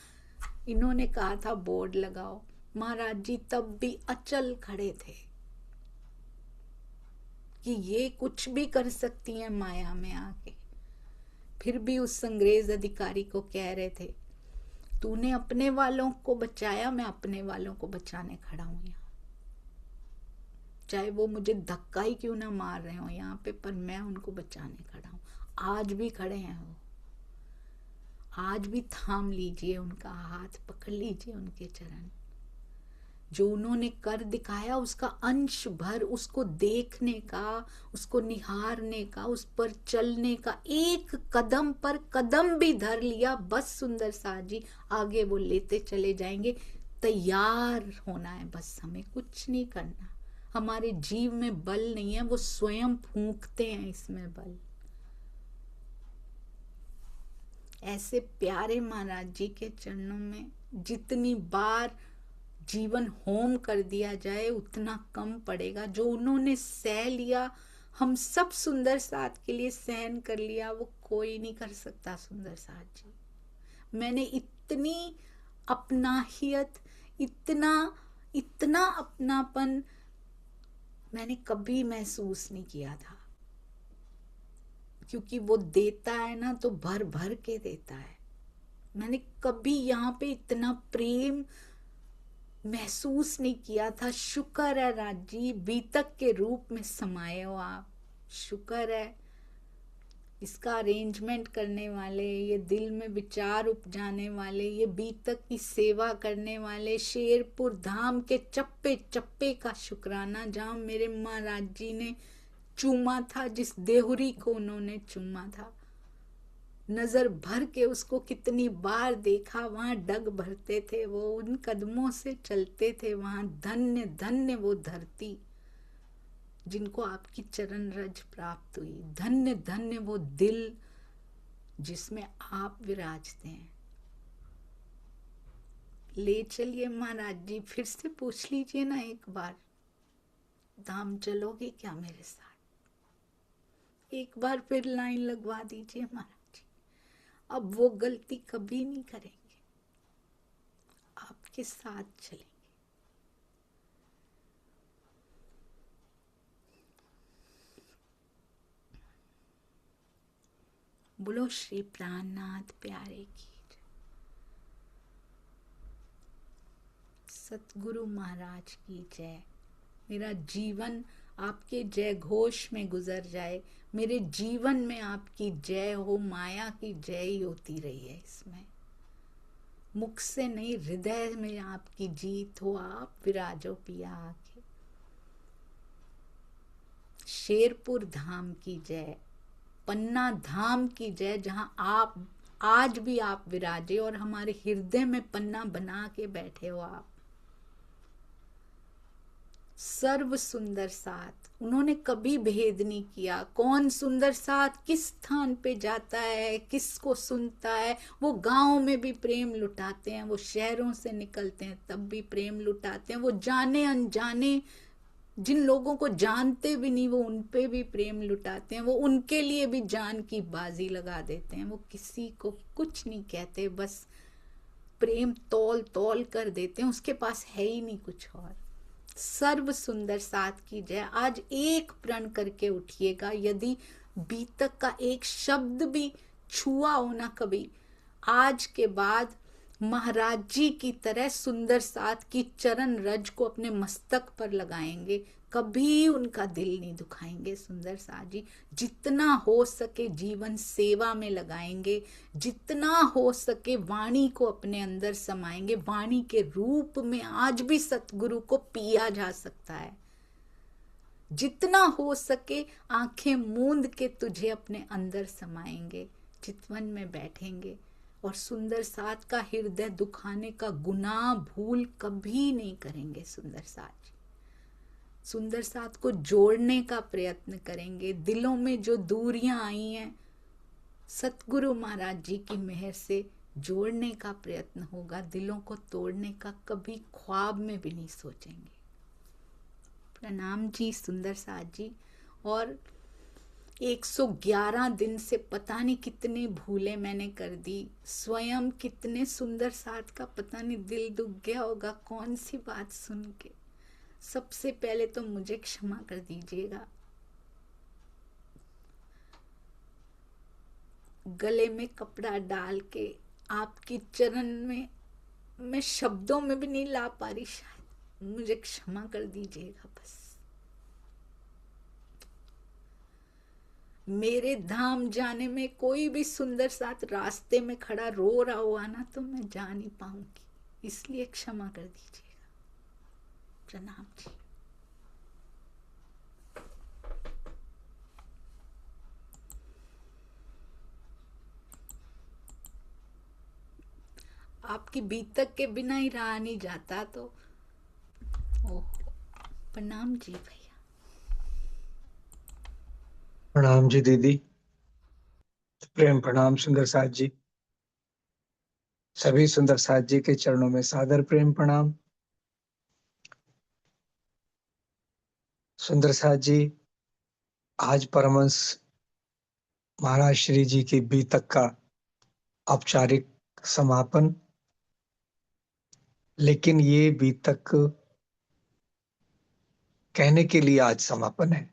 इन्होंने कहा था बोर्ड लगाओ। महाराज जी तब भी अचल खड़े थे कि ये कुछ भी कर सकती हैं माया में आके। फिर भी उस अंग्रेज अधिकारी को कह रहे थे, तूने अपने वालों को बचाया, मैं अपने वालों को बचाने खड़ा हूं यहाँ, चाहे वो मुझे धक्का ही क्यों ना मार रहे हो यहाँ पे, पर मैं उनको बचाने खड़ा हूं। आज भी खड़े हैं वो, आज भी थाम लीजिए उनका हाथ, पकड़ लीजिए उनके चरण। जो उन्होंने कर दिखाया उसका अंश भर उसको देखने का, उसको निहारने का, उस पर चलने का, एक कदम पर कदम भी धर लिया बस सुंदर साथ जी आगे वो लेते चले जाएंगे। तैयार होना है बस, हमें कुछ नहीं करना। हमारे जीव में बल नहीं है, वो स्वयं फूंकते हैं इसमें बल। ऐसे प्यारे महाराज जी के चरणों में जितनी बार जीवन होम कर दिया जाए उतना कम पड़ेगा। जो उन्होंने सह लिया, हम सब सुंदर साथ के लिए सहन कर लिया, वो कोई नहीं कर सकता सुंदर साथ जी। मैंने इतनी अपनाहियत, इतना इतना अपनापन मैंने कभी महसूस नहीं किया था, क्योंकि वो देता है ना तो भर भर के देता है। मैंने कभी यहाँ पे इतना प्रेम महसूस नहीं किया था। शुक्र है राज जी, बीतक के रूप में समाये हो आप, शुक्र है। इसका अरेंजमेंट करने वाले, ये दिल में विचार उपजाने वाले, ये बीतक की सेवा करने वाले, शेरपुर धाम के चप्पे चप्पे का शुक्राना, जहां मेरे महाराज जी ने चूमा था, जिस देहुरी को उन्होंने चूमा था, नजर भर के उसको कितनी बार देखा, वहां डग भरते थे वो, उन कदमों से चलते थे वहां। धन्य धन्य वो धरती जिनको आपकी चरण रज प्राप्त हुई, धन्य धन्य वो दिल जिसमें आप विराजते हैं। ले चलिए महाराज जी, फिर से पूछ लीजिए ना एक बार, धाम चलोगे क्या मेरे साथ? एक बार फिर लाइन लगवा दीजिए महाराज जी। अब वो गलती कभी नहीं करेंगे, आपके साथ चलेंगे। बोलो श्री प्राणनाथ प्यारे की, सतगुरु महाराज की जय। मेरा जीवन आपके जय घोष में गुजर जाए, मेरे जीवन में आपकी जय हो, माया की जय ही होती रही है इसमें। मुख से नहीं, हृदय में आपकी जीत हो, आप विराजो पिया आके। शेरपुर धाम की जय, पन्ना धाम की जय, जहां आप आज भी आप विराजे और हमारे हृदय में पन्ना बना के बैठे हो आप। सर्व सुंदर साथ, उन्होंने कभी भेद नहीं किया, कौन सुंदर साथ किस स्थान पे जाता है, किसको सुनता है। वो गांव में भी प्रेम लुटाते हैं, वो शहरों से निकलते हैं तब भी प्रेम लुटाते हैं, वो जाने अनजाने जिन लोगों को जानते भी नहीं वो उन पे भी प्रेम लुटाते हैं, वो उनके लिए भी जान की बाजी लगा देते हैं। वो किसी को कुछ नहीं कहते, बस प्रेम तौल तौल कर देते हैं, उसके पास है ही नहीं कुछ और। सर्व सुंदर साथ की जय। आज एक प्रण करके उठिएगा, यदि बीतक का एक शब्द भी छुआ हो ना कभी, आज के बाद महाराज जी की तरह सुंदर साथ की चरण रज को अपने मस्तक पर लगाएंगे, कभी उनका दिल नहीं दुखाएंगे। सुंदर साथ जी जितना हो सके जीवन सेवा में लगाएंगे, जितना हो सके वाणी को अपने अंदर समाएंगे। वाणी के रूप में आज भी सतगुरु को पिया जा सकता है। जितना हो सके आंखें मूंद के तुझे अपने अंदर समाएंगे, चितवन में बैठेंगे और सुंदर साथ का हृदय दुखाने का गुनाह भूल कभी नहीं करेंगे। सुंदर साथ जी, सुंदर साथ को जोड़ने का प्रयत्न करेंगे। दिलों में जो दूरियां आई हैं, सतगुरु महाराज जी की मेहर से जोड़ने का प्रयत्न होगा। दिलों को तोड़ने का कभी ख्वाब में भी नहीं सोचेंगे। प्रणाम जी सुंदर साथ जी। और 111 दिन से पता नहीं कितनी भूलें मैंने कर दी, स्वयं कितने सुंदर साथ का पता नहीं दिल दुख गया होगा कौन सी बात सुन के। सबसे पहले तो मुझे क्षमा कर दीजिएगा। गले में कपड़ा डाल के आपकी चरण में मैं शब्दों में भी नहीं ला पा रही, शायद मुझे क्षमा कर दीजिएगा। बस मेरे धाम जाने में कोई भी सुंदर साथ रास्ते में खड़ा रो रहा हुआ ना तो मैं जा नहीं पाऊंगी, इसलिए क्षमा कर दीजिएगा। प्रणाम जी। आपकी बीतक के बिना ही रहा नहीं जाता तो। ओह, प्रणाम जी भैया। प्रणाम जी दीदी, प्रेम प्रणाम सुंदर साथ जी। सभी सुंदर साथ जी के चरणों में सादर प्रेम प्रणाम। सुंदर साथ जी, आज परमहंस महाराज श्री जी की बीतक का औपचारिक समापन, लेकिन ये बीतक कहने के लिए आज समापन है।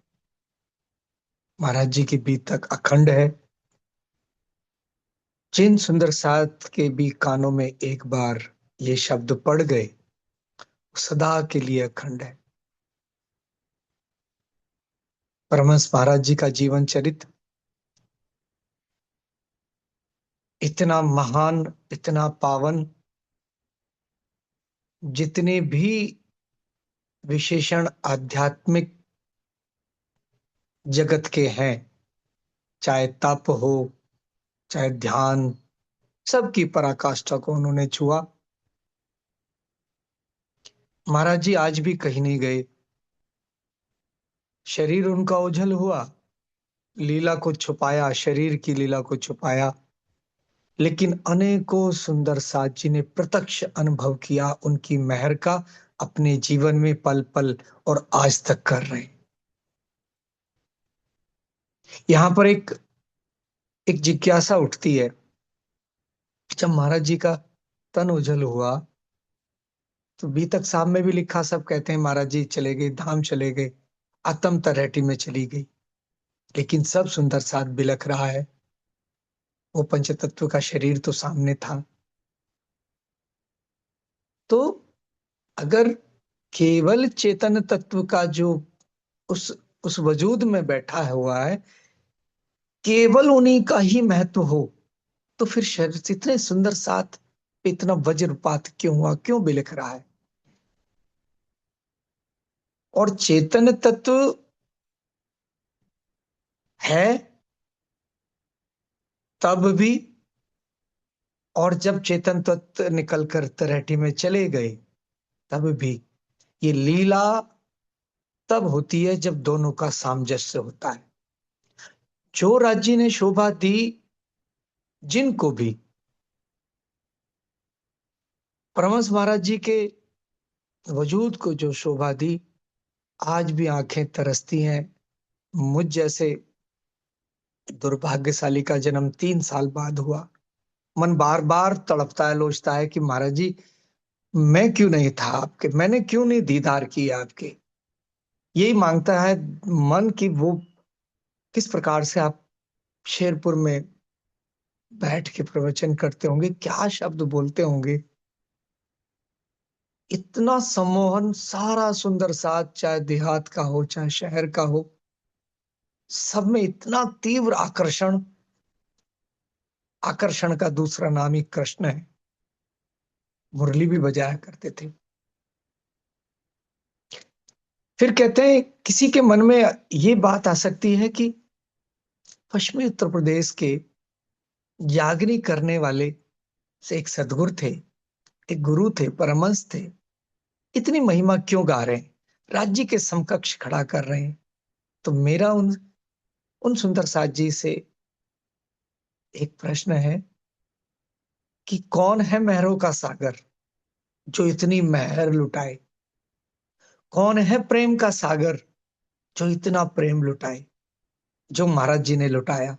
महाराज जी की बीतक अखंड है। जिन सुंदर साथ के भी कानों में एक बार ये शब्द पड़ गए, सदा के लिए अखंड है। परमहंस महाराज जी का जीवन चरित्र इतना महान, इतना पावन, जितने भी विशेषण आध्यात्मिक जगत के हैं, चाहे तप हो चाहे ध्यान, सबकी पराकाष्ठा को उन्होंने छुआ। महाराज जी आज भी कहीं नहीं गए। शरीर उनका ओझल हुआ, लीला को छुपाया, शरीर की लीला को छुपाया, लेकिन अनेकों सुंदर साथ जी ने प्रत्यक्ष अनुभव किया उनकी मेहर का, अपने जीवन में पल पल और आज तक कर रहे। यहां पर एक जिज्ञासा उठती है। जब महाराज जी का तन ओझल हुआ तो बीतक साहब में भी लिखा, सब कहते हैं महाराज जी चले गए, धाम चले गए, आत्म तलहटी में चली गई, लेकिन सब सुंदर साथ बिलख रहा है। वो पंचतत्व का शरीर तो सामने था। तो अगर केवल चेतन तत्व का जो उस उस वजूद में बैठा हुआ है, केवल उन्हीं का ही महत्व हो, तो फिर शरीर इतने सुंदर साथ पे इतना वज्रपात क्यों हुआ, क्यों बिलख रहा है? और चेतन तत्व है तब भी, और जब चेतन तत्व निकलकर तलहटी में चले गए तब भी। ये लीला तब होती है जब दोनों का सामंजस्य होता है। जो राज्य ने शोभा दी जिनको भी, परमहंस महाराज जी के वजूद को जो शोभा दी, आज भी आंखें तरसती हैं। मुझ जैसे दुर्भाग्यशाली का जन्म 3 साल बाद हुआ। मन बार बार तड़पता है, लोचता है कि महाराज जी मैं क्यों नहीं था आपके, मैंने क्यों नहीं दीदार किया आपके। यही मांगता है मन की वो किस प्रकार से आप शेरपुर में बैठ के प्रवचन करते होंगे, क्या शब्द बोलते होंगे। इतना सम्मोहन, सारा सुंदर साथ, चाहे देहात का हो चाहे शहर का हो, सब में इतना तीव्र आकर्षण। आकर्षण का दूसरा नाम ही कृष्ण है। मुरली भी बजाया करते थे। फिर कहते हैं किसी के मन में ये बात आ सकती है कि पश्चिमी उत्तर प्रदेश के याग्नि करने वाले से एक सदगुरु थे, एक गुरु थे, परमहंस थे, इतनी महिमा क्यों गा रहे हैं, राज्य के समकक्ष खड़ा कर रहे हैं। तो मेरा उन उन सुंदर साथ जी से एक प्रश्न है कि कौन है मेहरों का सागर जो इतनी मेहर लुटाए? कौन है प्रेम का सागर जो इतना प्रेम लुटाए? जो महाराज जी ने लुटाया।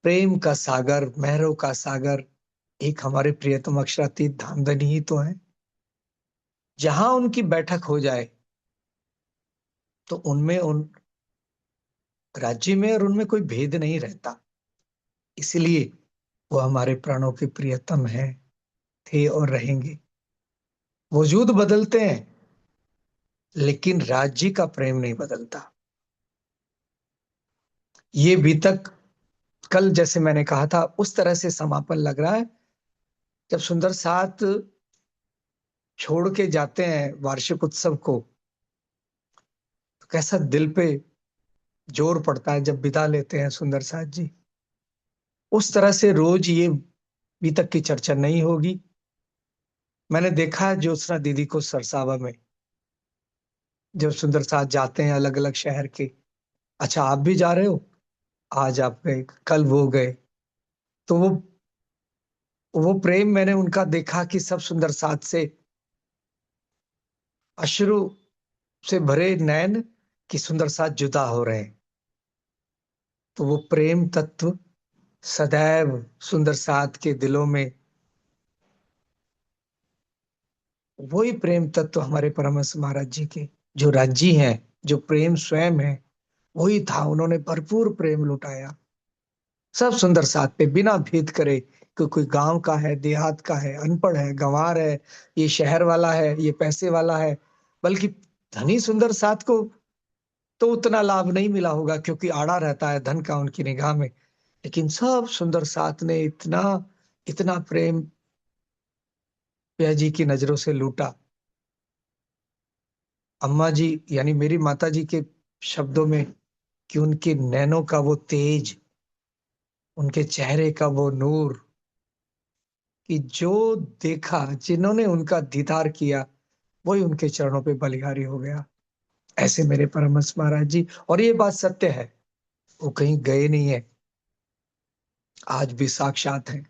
प्रेम का सागर, मेहरों का सागर, एक हमारे प्रियतम अक्षरातीत धामधनी ही तो है। जहां उनकी बैठक हो जाए तो उनमें, उन राज्य में और उनमें कोई भेद नहीं रहता। इसलिए वो हमारे प्राणों के प्रियतम हैं, थे और रहेंगे। वजूद बदलते हैं लेकिन राज्य का प्रेम नहीं बदलता। ये भी तक कल जैसे मैंने कहा था उस तरह से समापन लग रहा है। जब सुंदर साथ छोड़ के जाते हैं वार्षिक उत्सव को, तो कैसा दिल पे जोर पड़ता है जब विदा लेते हैं सुंदर साथ जी। उस तरह से रोज ये भी तक की चर्चा नहीं होगी। मैंने देखा है ज्योत्सना दीदी को सरसावा में, जब सुंदर साथ जाते हैं अलग अलग शहर के। अच्छा आप भी जा रहे हो, आज आप गए, कल वो गए, तो वो प्रेम मैंने उनका देखा कि सब सुंदर साथ से अश्रु से भरे नैन की सुंदर साथ जुदा हो रहे हैं। तो वो प्रेम तत्व सदैव सुंदर साथ के दिलों में, वही प्रेम तत्व हमारे परमहंस महाराज जी के जो राज्य हैं, जो प्रेम स्वयं है, वही था। उन्होंने भरपूर प्रेम लुटाया सब सुंदर साथ पे, बिना भेद करे कि कोई गांव का है, देहात का है, अनपढ़ है, गंवार है, ये शहर वाला है, ये पैसे वाला है। बल्कि धनी सुंदर साथ को तो उतना लाभ नहीं मिला होगा क्योंकि आड़ा रहता है धन का उनकी निगाह में। लेकिन सब सुंदर साथ ने इतना इतना प्रेम पिया जी की नजरों से लूटा। अम्मा जी यानी मेरी माता जी के शब्दों में कि उनके नैनों का वो तेज, उनके चेहरे का वो नूर, कि जो देखा, जिन्होंने उनका दीदार किया, वही उनके चरणों पे बलिहारी हो गया। ऐसे मेरे परमहंस महाराज जी। और ये बात सत्य है, वो कहीं गए नहीं है, आज भी साक्षात हैं,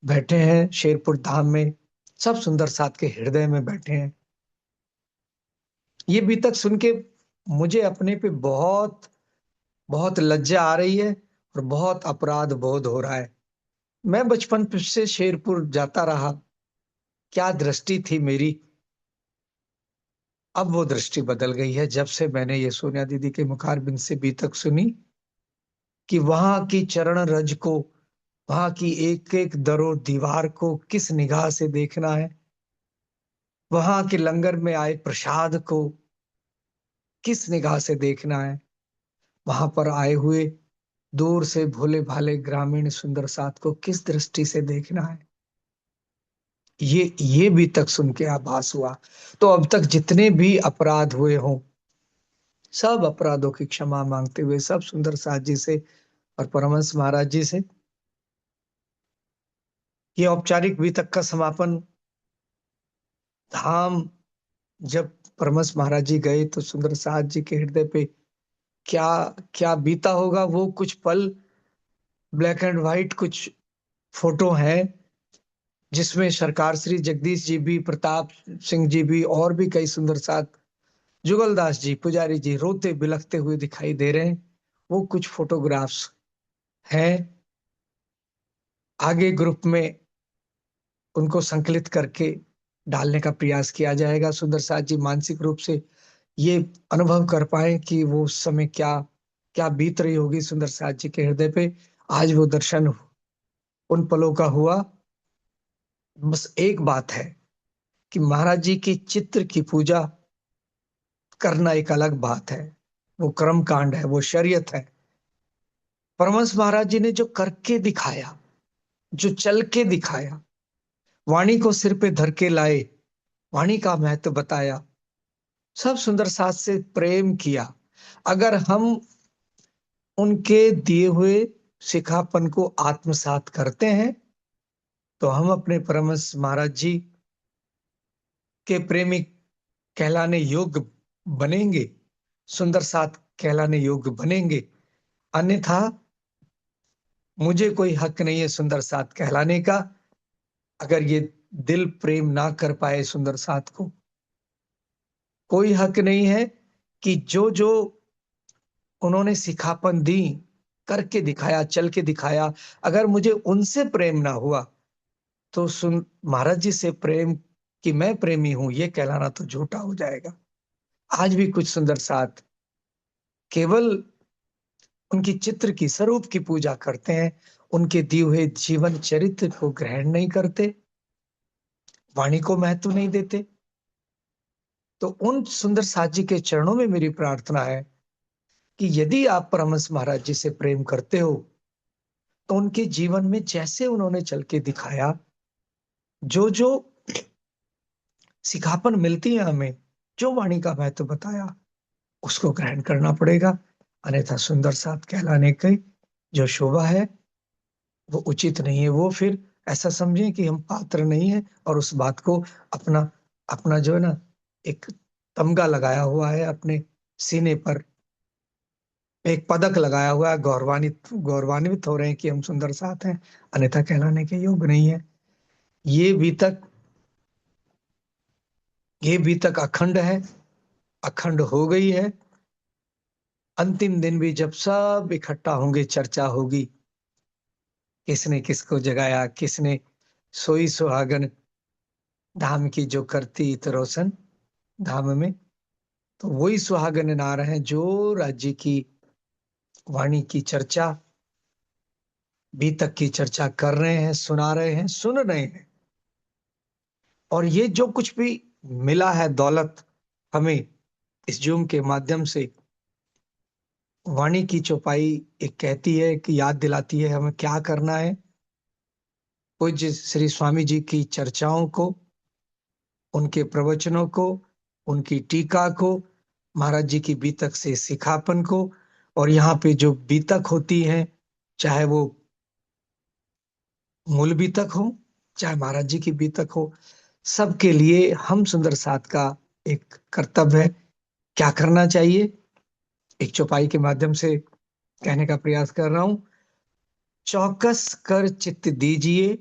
बैठे हैं शेरपुर धाम में, सब सुंदर साथ के हृदय में बैठे हैं। ये भी तक सुन के मुझे अपने पे बहुत बहुत लज्जा आ रही है और बहुत अपराध बोध हो रहा है। मैं बचपन से शेरपुर जाता रहा, क्या दृष्टि थी मेरी। अब वो दृष्टि बदल गई है जब से मैंने ये सोनिया दीदी के मुखारबिंद से बीतक सुनी कि वहां की चरण रज को, वहां की एक एक दरो दीवार को किस निगाह से देखना है, वहां के लंगर में आए प्रसाद को किस निगाह से देखना है, वहां पर आए हुए दूर से भोले भाले ग्रामीण सुंदर साथ को किस दृष्टि से देखना है। ये भी तक सुन के आभास हुआ। तो अब तक जितने भी अपराध हुए हों, सब अपराधों की क्षमा मांगते हुए, सब सुंदर साथ जी से और परमहंस महाराज जी से, ये औपचारिक वितक का समापन धाम, जब परमहंस महाराज जी गए तो सुंदर साथ जी के हृदय पे क्या क्या बीता होगा, वो कुछ पल ब्लैक एंड व्हाइट कुछ फोटो हैं जिसमें सरकार श्री जगदीश जी भी, प्रताप सिंह जी भी, और भी कई सुंदर साथ, जुगलदास जी, पुजारी जी रोते बिलखते हुए दिखाई दे रहे हैं। वो कुछ फोटोग्राफ्स हैं। आगे ग्रुप में उनको संकलित करके डालने का प्रयास किया जाएगा। सुंदर साथ जी मानसिक रूप से ये अनुभव कर पाए कि वो उस समय क्या क्या बीत रही होगी सुंदर साथ जी के हृदय पे। आज वो दर्शन उन पलों का हुआ। बस एक बात है कि महाराज जी की चित्र की पूजा करना एक अलग बात है, वो कर्म कांड है, वो शरीयत है। परमहंस महाराज जी ने जो करके दिखाया, जो चल के दिखाया, वाणी को सिर पे धर के लाए, वाणी का महत्व बताया, सब सुंदर साथ से प्रेम किया। अगर हम उनके दिए हुए सिखापन को आत्मसात करते हैं तो हम अपने परमहंस महाराज जी के प्रेमी कहलाने योग्य बनेंगे, सुंदर साथ कहलाने योग्य बनेंगे। अन्यथा मुझे कोई हक नहीं है सुंदर साथ कहलाने का, अगर ये दिल प्रेम ना कर पाए सुंदर साथ को। कोई हक नहीं है कि जो जो उन्होंने सिखापन दी, करके दिखाया, चल के दिखाया, अगर मुझे उनसे प्रेम ना हुआ तो सुन महाराज जी से प्रेम कि मैं प्रेमी हूं ये कहलाना तो झूठा हो जाएगा। आज भी कुछ सुंदर साथ केवल उनकी चित्र की, स्वरूप की पूजा करते हैं, उनके दिए हुए जीवन चरित्र को ग्रहण नहीं करते, वाणी को महत्व नहीं देते। तो उन सुंदर साथ जी के चरणों में मेरी प्रार्थना है कि यदि आप परमहंस महाराज जी से प्रेम करते हो तो उनके जीवन में जैसे उन्होंने चल के दिखाया, जो जो सिखापन मिलती है हमें, जो वाणी का महत्व बताया, उसको ग्रहण करना पड़ेगा। अन्यथा सुंदर साथ कहलाने की जो शोभा है वो उचित नहीं है। वो फिर ऐसा समझें कि हम पात्र नहीं है और उस बात को अपना अपना जो है ना, एक तमगा लगाया हुआ है अपने सीने पर, एक पदक लगाया हुआ है, गौरवान्वित हो रहे हैं कि हम सुंदर साथ हैं, अन्यथा कहलाने के योग्य नहीं है। ये भी तक ये भी तक अखंड है, अखंड हो गई है। अंतिम दिन भी जब सब इकट्ठा होंगे, चर्चा होगी, किसने किसको जगाया, किसने सोई सुहागन धाम की जो करती इत रोशन धाम में, तो वही सुहागन नार हैं जो राज्य की वाणी की चर्चा, बीतक की चर्चा कर रहे हैं, सुना रहे हैं, सुन रहे हैं। और ये जो कुछ भी मिला है दौलत हमें इस जूम के माध्यम से, वाणी की चौपाई एक कहती है कि याद दिलाती है हमें क्या करना है। पूज्य श्री स्वामी जी की चर्चाओं को, उनके प्रवचनों को, उनकी टीका को, महाराज जी की बीतक से सिखापन को, और यहाँ पे जो बीतक होती है, चाहे वो मूल बीतक हो, चाहे महाराज जी की बीतक हो, सबके लिए हम सुंदर साथ का एक कर्तव्य है। क्या करना चाहिए, एक चौपाई के माध्यम से कहने का प्रयास कर रहा हूं। चौकस कर चित्त दीजिए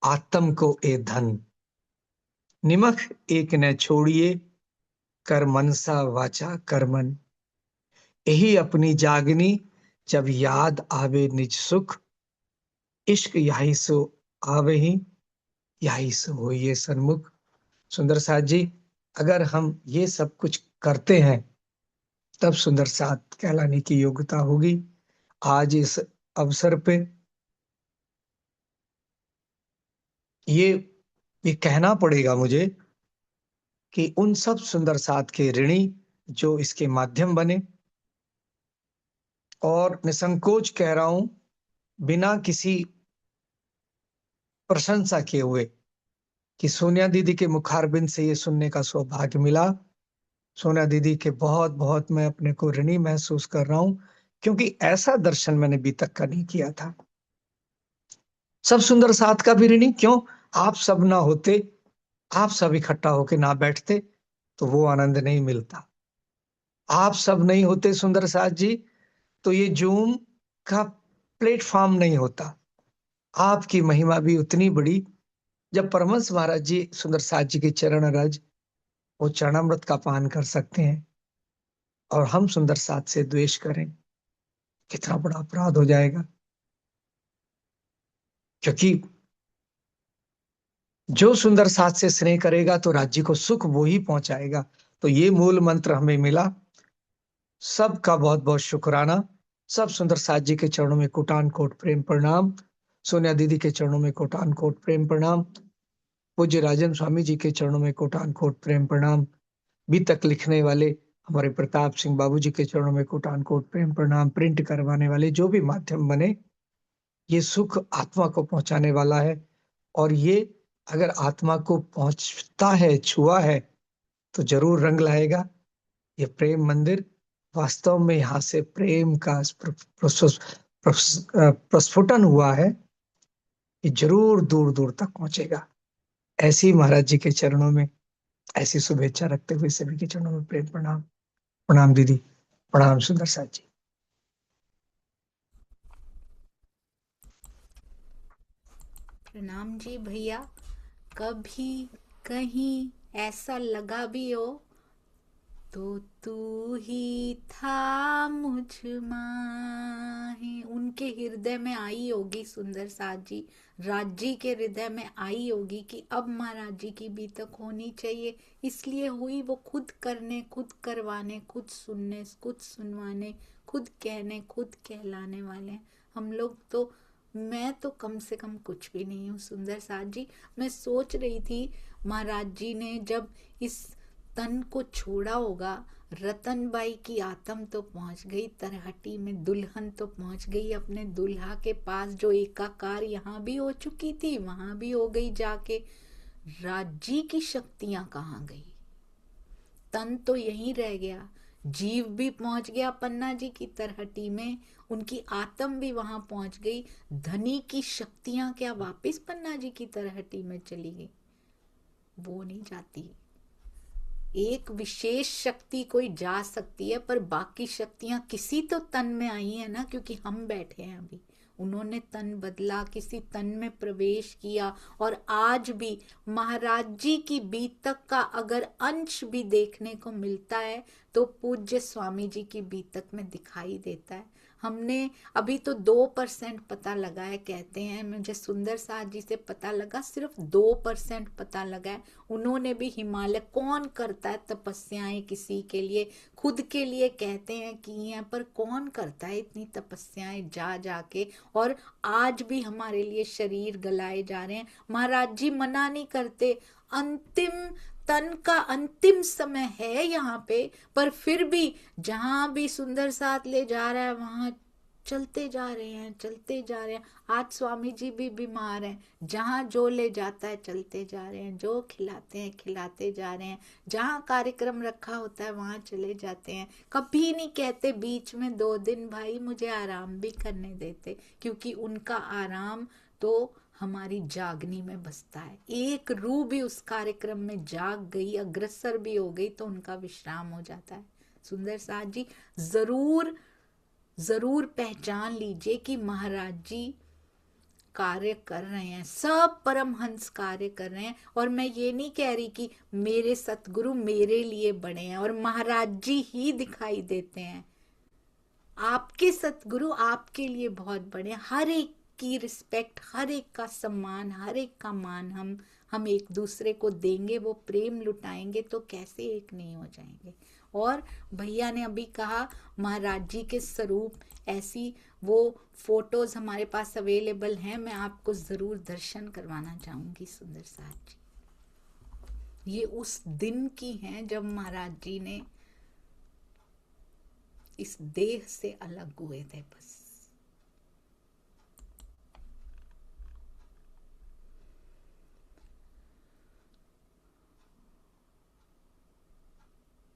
आत्म को ए धन, निमख एक न छोड़िए कर मनसा वाचा कर्मन। यही अपनी जागनी, जब याद आवे निज सुख, इश्क यही सो आवे ही, यही सो होइए सन्मुख। सुंदर साथ जी, अगर हम ये सब कुछ करते हैं तब सुंदर साथ कहलाने की योग्यता होगी। आज इस अवसर पे ये ये कहना पड़ेगा मुझे कि उन सब सुंदर साथ के ऋणी जो इसके माध्यम बने, और निसंकोच कह रहा हूं, बिना किसी प्रशंसा किए हुए, कि सोनिया दीदी के मुखारबिंद से ये सुनने का सौभाग्य मिला। सोनिया दीदी के बहुत बहुत मैं अपने को ऋणी महसूस कर रहा हूं, क्योंकि ऐसा दर्शन मैंने अभी तक का नहीं किया था। सब सुंदर साथ का भी ऋणी क्यों? आप सब ना होते, आप सब इकट्ठा होके ना बैठते तो वो आनंद नहीं मिलता। आप सब नहीं होते सुंदर साथ जी, तो ये जूम का प्लेटफॉर्म नहीं होता। आपकी महिमा भी उतनी बड़ी। जब परमहंस महाराज जी सुंदर साथ जी के चरण रज, वो चरणामृत का पान कर सकते हैं, और हम सुंदर साथ से द्वेष करें, कितना बड़ा अपराध हो जाएगा। क्योंकि जो सुंदर साथ से स्नेह करेगा तो राज्य को सुख वो ही पहुंचाएगा। तो ये मूल मंत्र हमें मिला। सबका बहुत बहुत शुक्राना। सब सुंदर साथ जी के चरणों में कोटान कोट प्रेम प्रणाम। सोनिया दीदी के चरणों में कोटान कोट प्रेम प्रणाम। पूज्य राजन स्वामी जी के चरणों में कोटान कोट प्रेम प्रणाम। बी तक लिखने वाले हमारे प्रताप सिंह बाबू जी के चरणों में कोटान कोट प्रेम प्रणाम। प्रिंट करवाने वाले जो भी माध्यम बने, ये सुख आत्मा को पहुंचाने वाला है। और ये अगर आत्मा को पहुंचता है, छुआ है, तो जरूर रंग लाएगा। ये प्रेम मंदिर वास्तव में यहाँ से प्रेम का प्रस्फुटन हुआ है, ये जरूर दूर दूर तक पहुंचेगा। ऐसी महाराज जी के चरणों में ऐसी शुभेच्छा रखते हुए सभी के चरणों में प्रेम प्रणाम। प्रणाम दीदी, प्रणाम सुंदर साथ जी। प्रणाम जी भैया। कभी कहीं ऐसा लगा भी हो तो तू ही था मुझ माहे, उनके हृदय में आई होगी सुंदर साथ जी, राज जी के हृदय में आई होगी कि अब महाराज जी की बीतक होनी चाहिए। इसलिए हुई। वो खुद करने, खुद करवाने, खुद सुनने, खुद सुनवाने, खुद कहने, खुद कहलाने वाले हैं। हम लोग तो, मैं तो कम से कम कुछ भी नहीं हूँ सुंदर साथ जी। मैं सोच रही थी महाराज जी ने जब इस तन को छोड़ा होगा, रतनबाई की आत्म तो पहुंच गई तरहटी में, दुल्हन तो पहुंच गई अपने दुल्हा के पास, जो एकाकार यहाँ भी हो चुकी थी वहां भी हो गई जाके। राज्य की शक्तियां कहाँ गई? तन तो यहीं रह गया, जीव भी पहुंच गया पन्ना जी की तरहटी में, उनकी आत्म भी वहां पहुंच गई। धनी की शक्तियां क्या वापस पन्ना जी की तरहटी में चली गई? वो नहीं जाती। एक विशेष शक्ति कोई जा सकती है, पर बाकी शक्तियां किसी तो तन में आई है ना, क्योंकि हम बैठे हैं अभी। उन्होंने तन बदला, किसी तन में प्रवेश किया, और आज भी महाराज जी की बीतक का अगर अंश भी देखने को मिलता है तो पूज्य स्वामी जी की बीतक में दिखाई देता है। हमने अभी तो 2% पता लगा है, कहते हैं। मुझे सुंदर साथ जी से पता लगा, सिर्फ 2% पता लगा है। उन्होंने भी हिमालय, कौन करता है तपस्याएं किसी के लिए? खुद के लिए कहते हैं कि यहाँ पर कौन करता है इतनी तपस्याएं जा जाके, और आज भी हमारे लिए शरीर गलाए जा रहे हैं। महाराज जी मना नहीं करते, अंतिम तन का अंतिम समय है यहाँ पे, पर फिर भी जहां भी सुंदर साथ ले जा रहा है वहां चलते जा रहे हैं, चलते जा रहे हैं। आज स्वामी जी भी बीमार हैं, जहां जो ले जाता है चलते जा रहे हैं, जो खिलाते हैं खिलाते जा रहे हैं, जहां कार्यक्रम रखा होता है वहां चले जाते हैं। कभी नहीं कहते बीच में 2 दिन भाई मुझे आराम भी करने देते, क्योंकि उनका आराम तो हमारी जागनी में बसता है। एक रूह भी उस कार्यक्रम में जाग गई, अग्रसर भी हो गई, तो उनका विश्राम हो जाता है। सुंदर साथ जी जरूर जरूर पहचान लीजिए कि महाराज जी कार्य कर रहे हैं, सब परमहंस कार्य कर रहे हैं। और मैं ये नहीं कह रही कि मेरे सतगुरु मेरे लिए बने हैं और महाराज जी ही दिखाई देते हैं। आपके सतगुरु आपके लिए बहुत बड़े, हर एक की रिस्पेक्ट, हर एक का सम्मान, हर एक का मान हम एक दूसरे को देंगे, वो प्रेम लुटाएंगे तो कैसे एक नहीं हो जाएंगे। और भैया ने अभी कहा महाराज जी के स्वरूप, ऐसी वो फोटोज हमारे पास अवेलेबल हैं, मैं आपको जरूर दर्शन करवाना चाहूंगी सुंदर साथ जी। ये उस दिन की हैं जब महाराज जी ने इस देह से अलग हुए थे बस।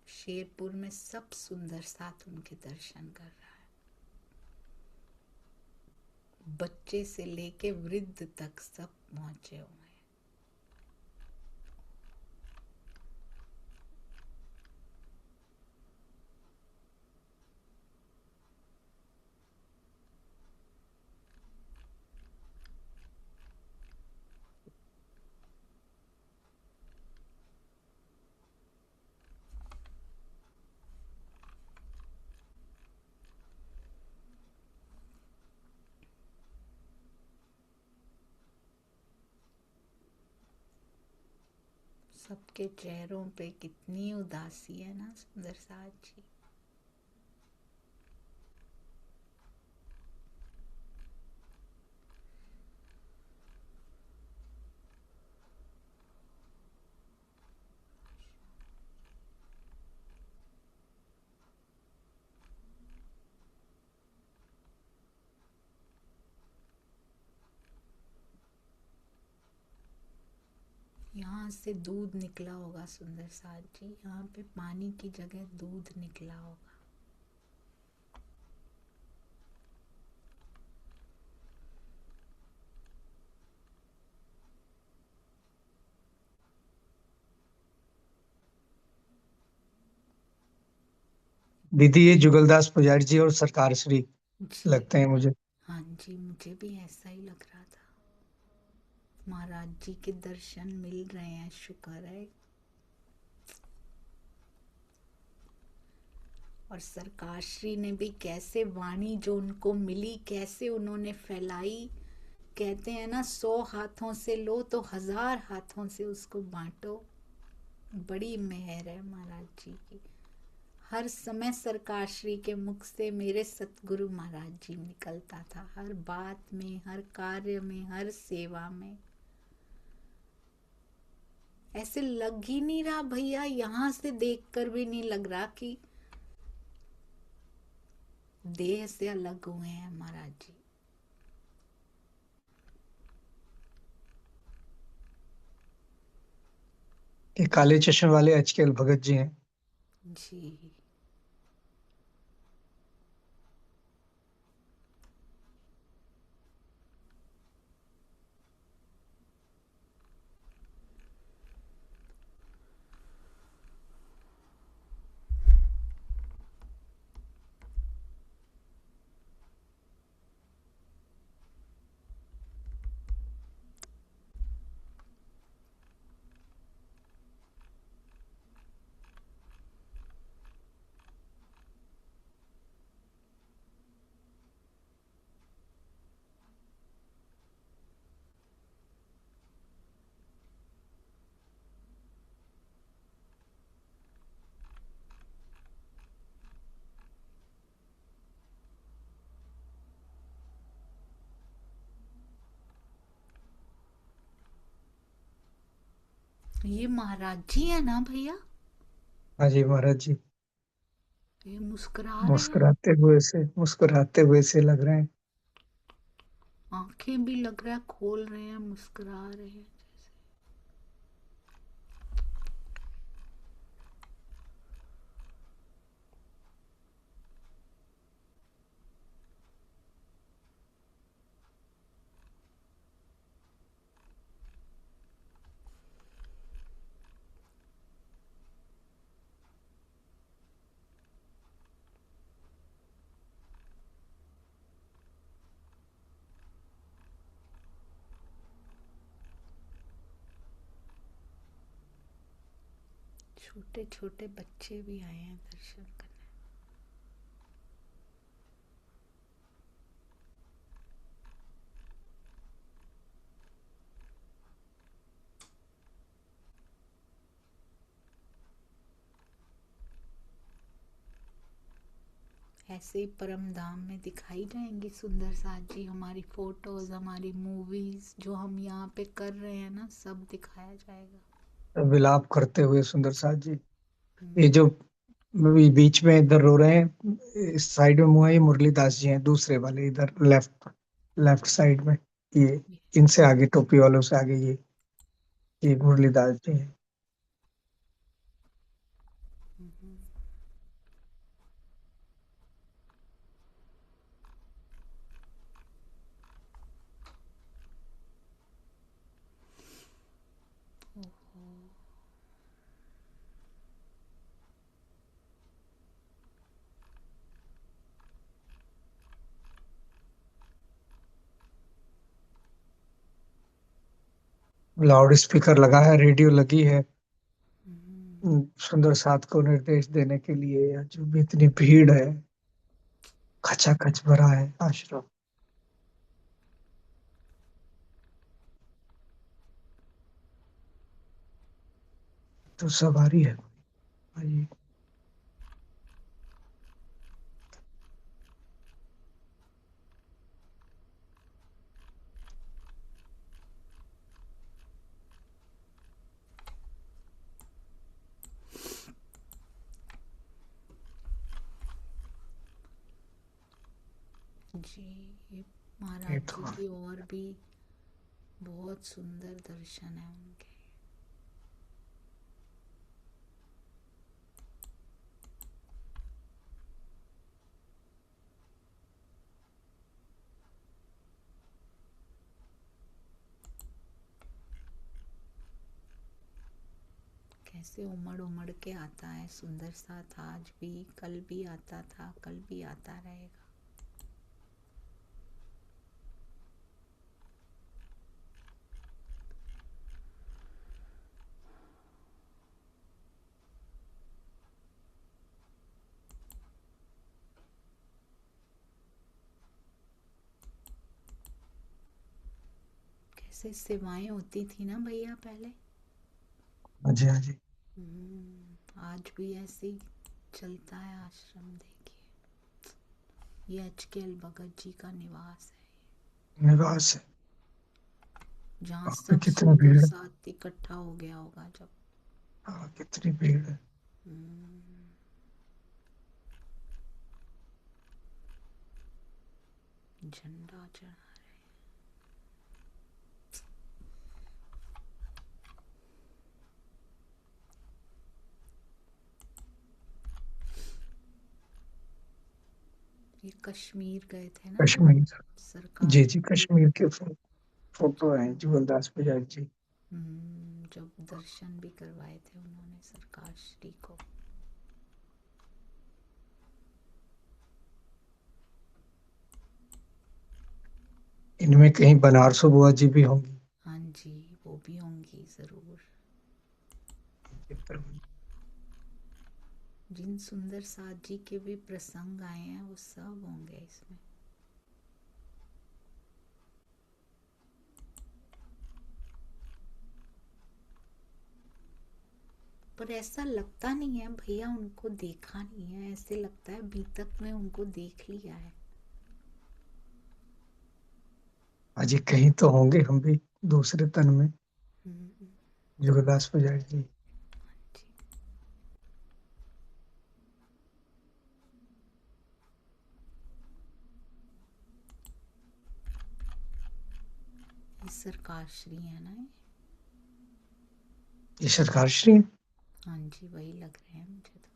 शेरपुर में सब सुंदर साथ उनके दर्शन कर रहा है, बच्चे से लेके वृद्ध तक सब पहुंचे हुए हैं। सबके चेहरों पे कितनी उदासी है ना सुंदर साथ जी। यहाँ से दूध निकला होगा सुंदर साथ जी, यहाँ पे पानी की जगह दूध निकला होगा। दीदी ये जुगलदास पुजारी जी और सरकार श्री जी लगते हैं मुझे। हाँ जी, मुझे भी ऐसा ही लग रहा था। महाराज जी के दर्शन मिल रहे हैं, शुक्र है। और सरकार श्री ने भी कैसे वाणी जो उनको मिली कैसे उन्होंने फैलाई। कहते हैं ना, 100 हाथों से लो तो 1000 हाथों से उसको बांटो। बड़ी मेहर है महाराज जी की। हर समय सरकार श्री के मुख से मेरे सतगुरु महाराज जी निकलता था, हर बात में, हर कार्य में, हर सेवा में। ऐसे लग ही नहीं रहा भैया, यहां से देखकर भी नहीं लग रहा कि देह से अलग हुए हैं महाराज जी। ये काले चश्मे वाले HKL भगत जी हैं। जी ये महाराज जी है ना भैया? हाँ जी महाराज जी, ये मुस्कुरा रहे हैं, मुस्कुराते हुए से लग रहे हैं। आंखें भी लग रहा है खोल रहे हैं, मुस्कुरा रहे हैं जैसे। छोटे छोटे बच्चे भी आए हैं दर्शन करने। ऐसे ही परम धाम में दिखाई जाएंगी सुंदर साथ जी। हमारी फोटोज, हमारी मूवीज जो हम यहाँ पे कर रहे हैं ना, सब दिखाया जाएगा। विलाप करते हुए सुंदर साथ जी। ये हम्म, जो बीच में इधर रो रहे हैं, इस साइड में मुंह है, ये मुरलीदास जी हैं, दूसरे वाले इधर लेफ्ट लेफ्ट साइड में। ये इनसे आगे, टोपी वालों से आगे, ये मुरलीदास जी हैं। हम्म, ओहो। लाउड स्पीकर लगा है, रेडियो लगी है, हम्म, सुंदर साथ को निर्देश देने के लिए। जो भी इतनी भीड़ है, खचाखच भरा है आश्रम। तो सवारी है भाई। जी, ये ये महाराज जी तो की और भी बहुत सुंदर दर्शन है उनके। कैसे उमड़ उमड़ के आता है सुंदर साथ, आज भी, कल भी आता था, कल भी आता रहेगा। कैसे सेवाएं होती थी ना भैया पहले। हाँ जी, हाँ जी। आज भी ऐसे ही चलता है आश्रम। देखिए, ये एच.के.एल. भगत जी का निवास है, निवास है। जहाँ वहाँ पे सब कितनी सुंदर भीड़ है। साथ इकट्ठा हो गया होगा जब। हाँ, कितनी भीड़ है। हम्म, झंडा चढ़ा रहे। ये कश्मीर गए थे ना जब कश्मीर। सरकार। जी जी, कश्मीर के फोटो है जीवनदास पुजारी जी। जब दर्शन भी करवाए थे उन्होंने सरकार श्री को। इनमें कहीं बनारसो बुआ जी भी होंगी। हाँ जी, वो भी होंगी जरूर। जिन सुंदर साथ जी के भी प्रसंग आए हैं वो सब होंगे इसमें। पर ऐसा लगता नहीं है भैया उनको देखा नहीं है, ऐसे लगता है अभी तक में उनको देख लिया है। अजय कहीं तो होंगे हम भी, दूसरे तन में। हम्म, जुगदास पुजारी जी। जी। ये सरकार श्री है ना ये? ये सरकार श्री हैं। हाँ जी, वही लग रहे हैं मुझे तो।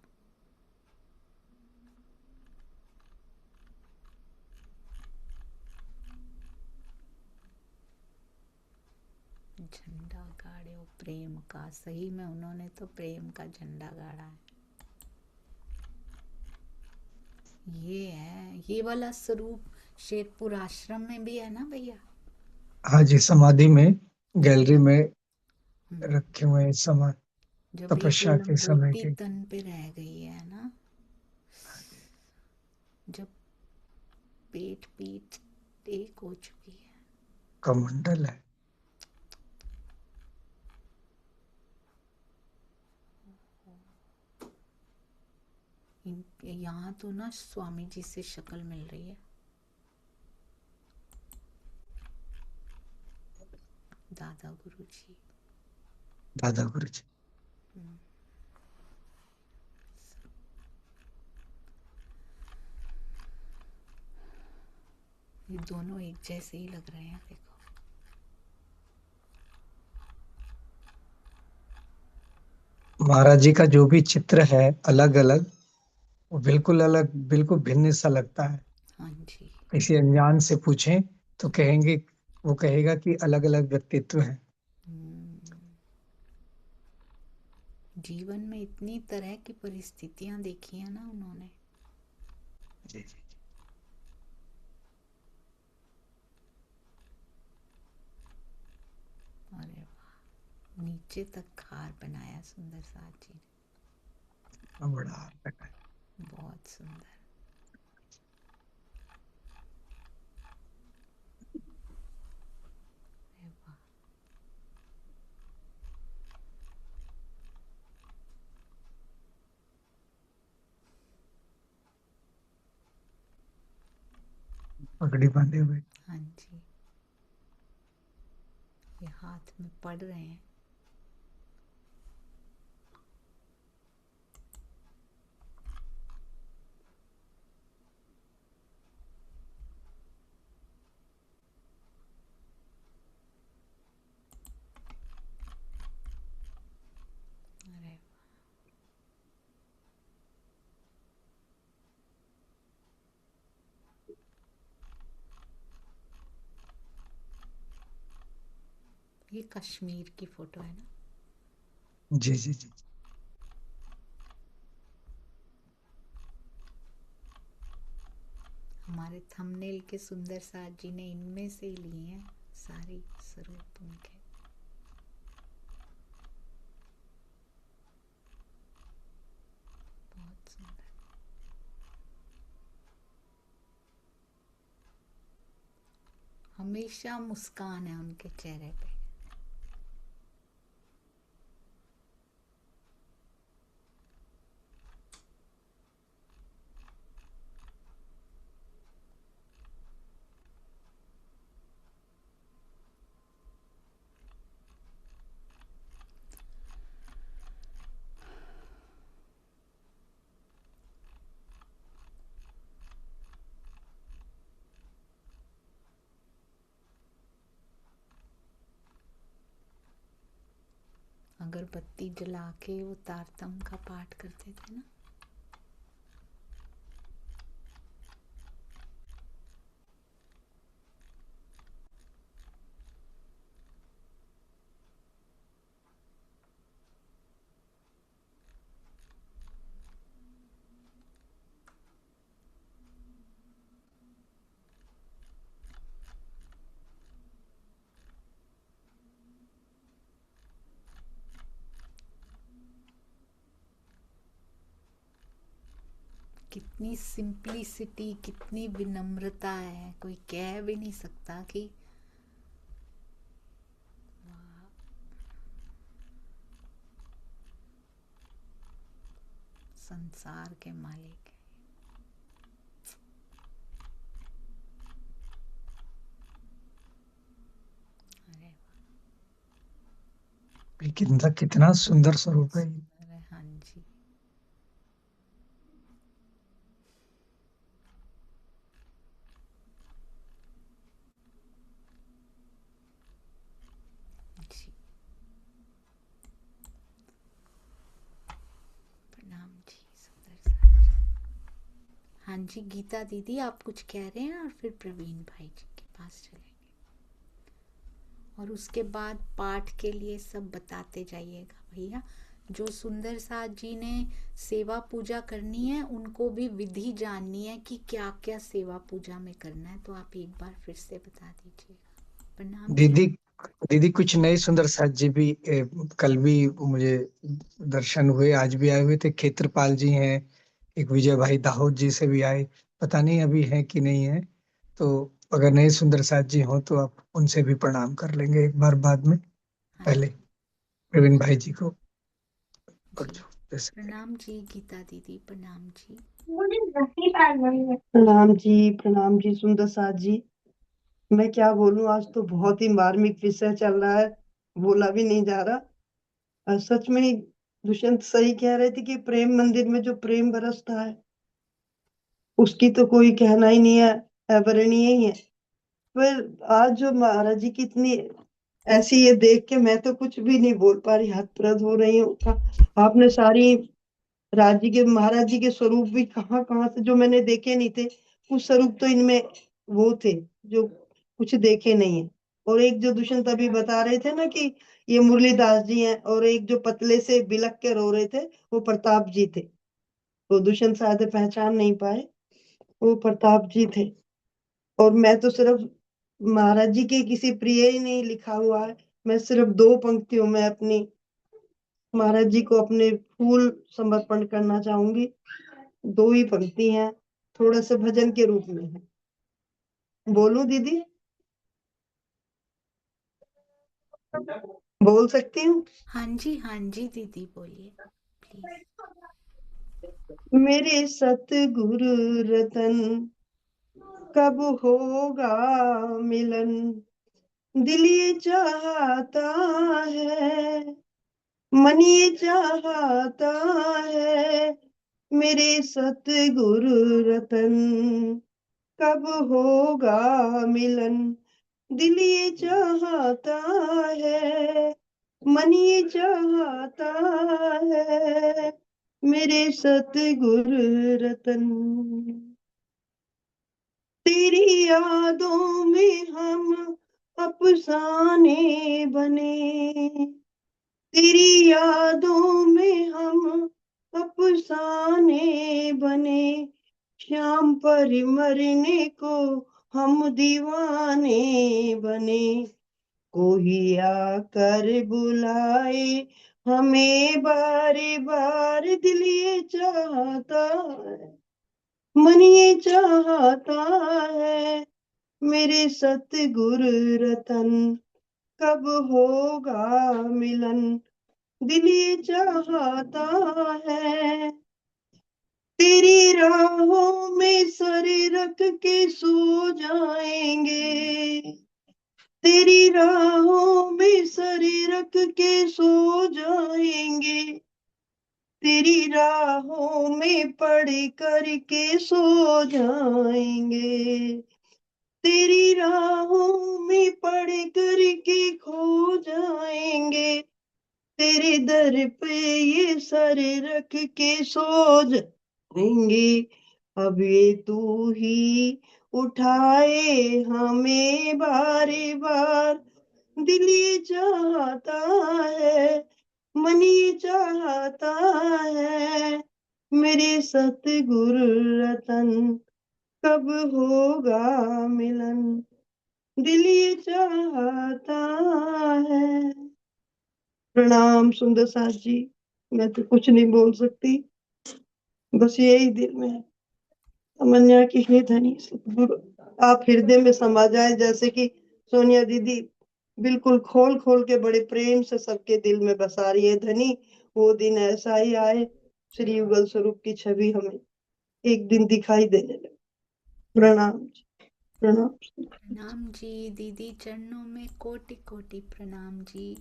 झंडा गाड़े हो प्रेम का, सही में उन्होंने तो प्रेम का झंडा गाड़ा है। ये है, ये वाला स्वरूप शेरपुर आश्रम में भी है ना भैया। हाँ जी, समाधि में, गैलरी जब में हम्म, रखे हुए हैं समय, जब एक तपस्या के समय लंगोटी के। तन पे रह गई है ना, जब पेट पीठ एक हो चुकी है। कमंडल है। यहाँ तो ना स्वामी जी से शक्ल मिल रही है, दादा गुरु जी। दादा गुरु जी। ये दोनों एक जैसे ही लग रहे हैं, देखो। महाराज जी का जो भी चित्र है अलग अलग, वो बिल्कुल अलग, बिल्कुल भिन्न सा लगता है। हाँ जी। किसी अनजान से पूछें तो कहेंगे, वो कहेगा कि अलग अलग व्यक्तित्व है। जीवन में इतनी तरह की परिस्थितियां देखी है ना उन्होंने। जी जी। अरे वाह, नीचे तक हार बनाया सुंदर साथ जी ने। बड़ा लगा। बहुत सुंदर। अरे वाह। पगड़ी बांधे हुए। हाँ जी, ये हाथ में पड़ रहे हैं। अरे वाह। ये कश्मीर की फोटो है ना? जी जी जी। हमारे थंबनेल के सुंदर साथ जी ने इनमें से ही लिए हैं सारी स्वरूप उनके। बहुत सुंदर। हमेशा मुस्कान है उनके चेहरे पे। अगरबत्ती जला के वो तारतम का पाठ करते थे ना। कितनी सिंप्लिसिटी, कितनी विनम्रता है, कोई कह भी नहीं सकता कि संसार के मालिक है। अरे कितना सुंदर स्वरूप है। अरे हाँ जी। जी प्रणाम जी, सुंदर सा। हाँ जी गीता दीदी, आप कुछ कह रहे हैं और फिर प्रवीण भाई जी के पास चलेंगे और उसके बाद पाठ के लिए सब बताते जाइएगा भैया। जो सुंदर साथ जी ने सेवा पूजा करनी है उनको भी विधि जाननी है कि क्या क्या सेवा पूजा में करना है, तो आप एक बार फिर से बता दीजिएगा। प्रणाम जी। दीदी, दीदी कुछ नए सुंदर साथ जी भी कल भी मुझे दर्शन हुए, आज भी आए हुए थे। क्षेत्रपाल जी हैं, एक विजय भाई दाहोद जी से भी आए, पता नहीं अभी है कि नहीं है। तो अगर नए सुंदर साथ जी हो तो आप उनसे भी प्रणाम कर लेंगे एक बार बाद में। हाँ पहले जी। प्रवीण भाई जी को। और जी जो प्रणाम जी गीता दीदी, प्रणाम जी। प्रणाम जी सुंदर साथ जी। मैं क्या बोलूं, आज तो बहुत ही मार्मिक विषय चल रहा है, बोला भी नहीं जा रहा। सच में ही दुष्यंत सही कह रहे थे कि प्रेम मंदिर में जो प्रेम बरसता है उसकी तो कोई कहना ही नहीं है, अवर्णनीय ही है। पर आज जो महाराज जी की इतनी ऐसी ये देख के मैं तो कुछ भी नहीं बोल पा रही, हतप्रद हो रही हूँ। आपने सारी राज जी के महाराज जी के स्वरूप भी कहाँ कहाँ से जो मैंने देखे नहीं थे, कुछ स्वरूप तो इनमें वो थे जो कुछ देखे नहीं है। और एक जो दुष्यंत अभी बता रहे थे ना कि ये मुरलीदास जी हैं, और एक जो पतले से बिलक के रो रहे थे वो प्रताप जी थे। वो दुष्यंत शायद पहचान नहीं पाए, वो प्रताप जी थे। और मैं तो सिर्फ महाराज जी के किसी प्रिय ही नहीं लिखा हुआ है, मैं सिर्फ दो पंक्तियों में अपनी महाराज जी को अपने फूल समर्पण करना चाहूंगी। दो ही पंक्ति हैं, थोड़ा सा भजन के रूप में है। बोलूं दीदी, बोल सकती हूँ? हाँ जी दीदी, बोलिए प्लीज। मेरे सतगुरु रतन कब होगा मिलन, दिल ये चाहता है, मन ये चाहता है। मेरे सतगुरु रतन कब होगा मिलन, दिल ये चाहता है, मन ये चाहता है। मेरे सतगुरु रतन, तेरी यादों में हम अफसाने बने, तेरी यादों में हम अफसाने बने। श्याम पर मरने को हम दीवाने बने, कोई आकर बुलाए हमें बारे बार, दिल ये चाहता है, मन ये चाहता है। मेरे सतगुरु रतन कब होगा मिलन, दिल ये चाहता है। तेरी राहों में सर रख के सो जाएंगे, तेरी राहों में सर रख के सो जाएंगे, तेरी राहों में पढ़ कर के सो जाएंगे, तेरी राहों में पढ़ कर के खो जाएंगे। तेरे दर पे ये सर रख के सो जाएंगे। अब ये तू ही उठाए हमें बारे बार, दिल ये चाहता है, मन ये चाहता है। मेरे सतगुरु रतन कब होगा मिलन, दिल ये चाहता है। प्रणाम सुंदर साथ जी, मैं तो कुछ नहीं बोल सकती, बस यही दिल में है। तमन्या की हे धनी सतगुरु आप हृदय में समा जाए, जैसे कि सोनिया दीदी बिल्कुल खोल खोल के बड़े प्रेम से सबके दिल में बसा रही है। धनी वो दिन ऐसा ही आए, श्री युगल स्वरूप की छवि हमें एक दिन दिखाई देने लगे। प्रणाम जी, प्रणाम। प्रणाम जी दीदी, चरणों में कोटि कोटि प्रणाम जी।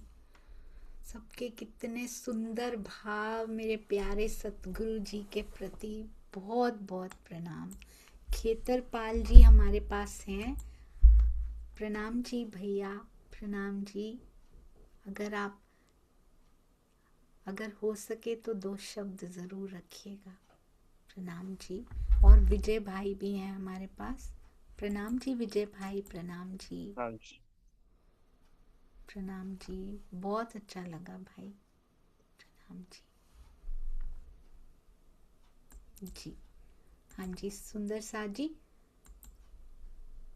सबके कितने सुंदर भाव मेरे प्यारे सतगुरु जी के प्रति, बहुत बहुत प्रणाम। खेतरपाल जी हमारे पास हैं, प्रणाम जी भैया, प्रणाम जी। अगर हो सके तो दो शब्द जरूर रखिएगा, प्रणाम जी। और विजय भाई भी हैं हमारे पास, प्रणाम जी विजय भाई, प्रणाम जी। प्रणाम जी, बहुत अच्छा लगा भाई, प्रणाम जी। जी हाँ जी सुंदर साथ जी,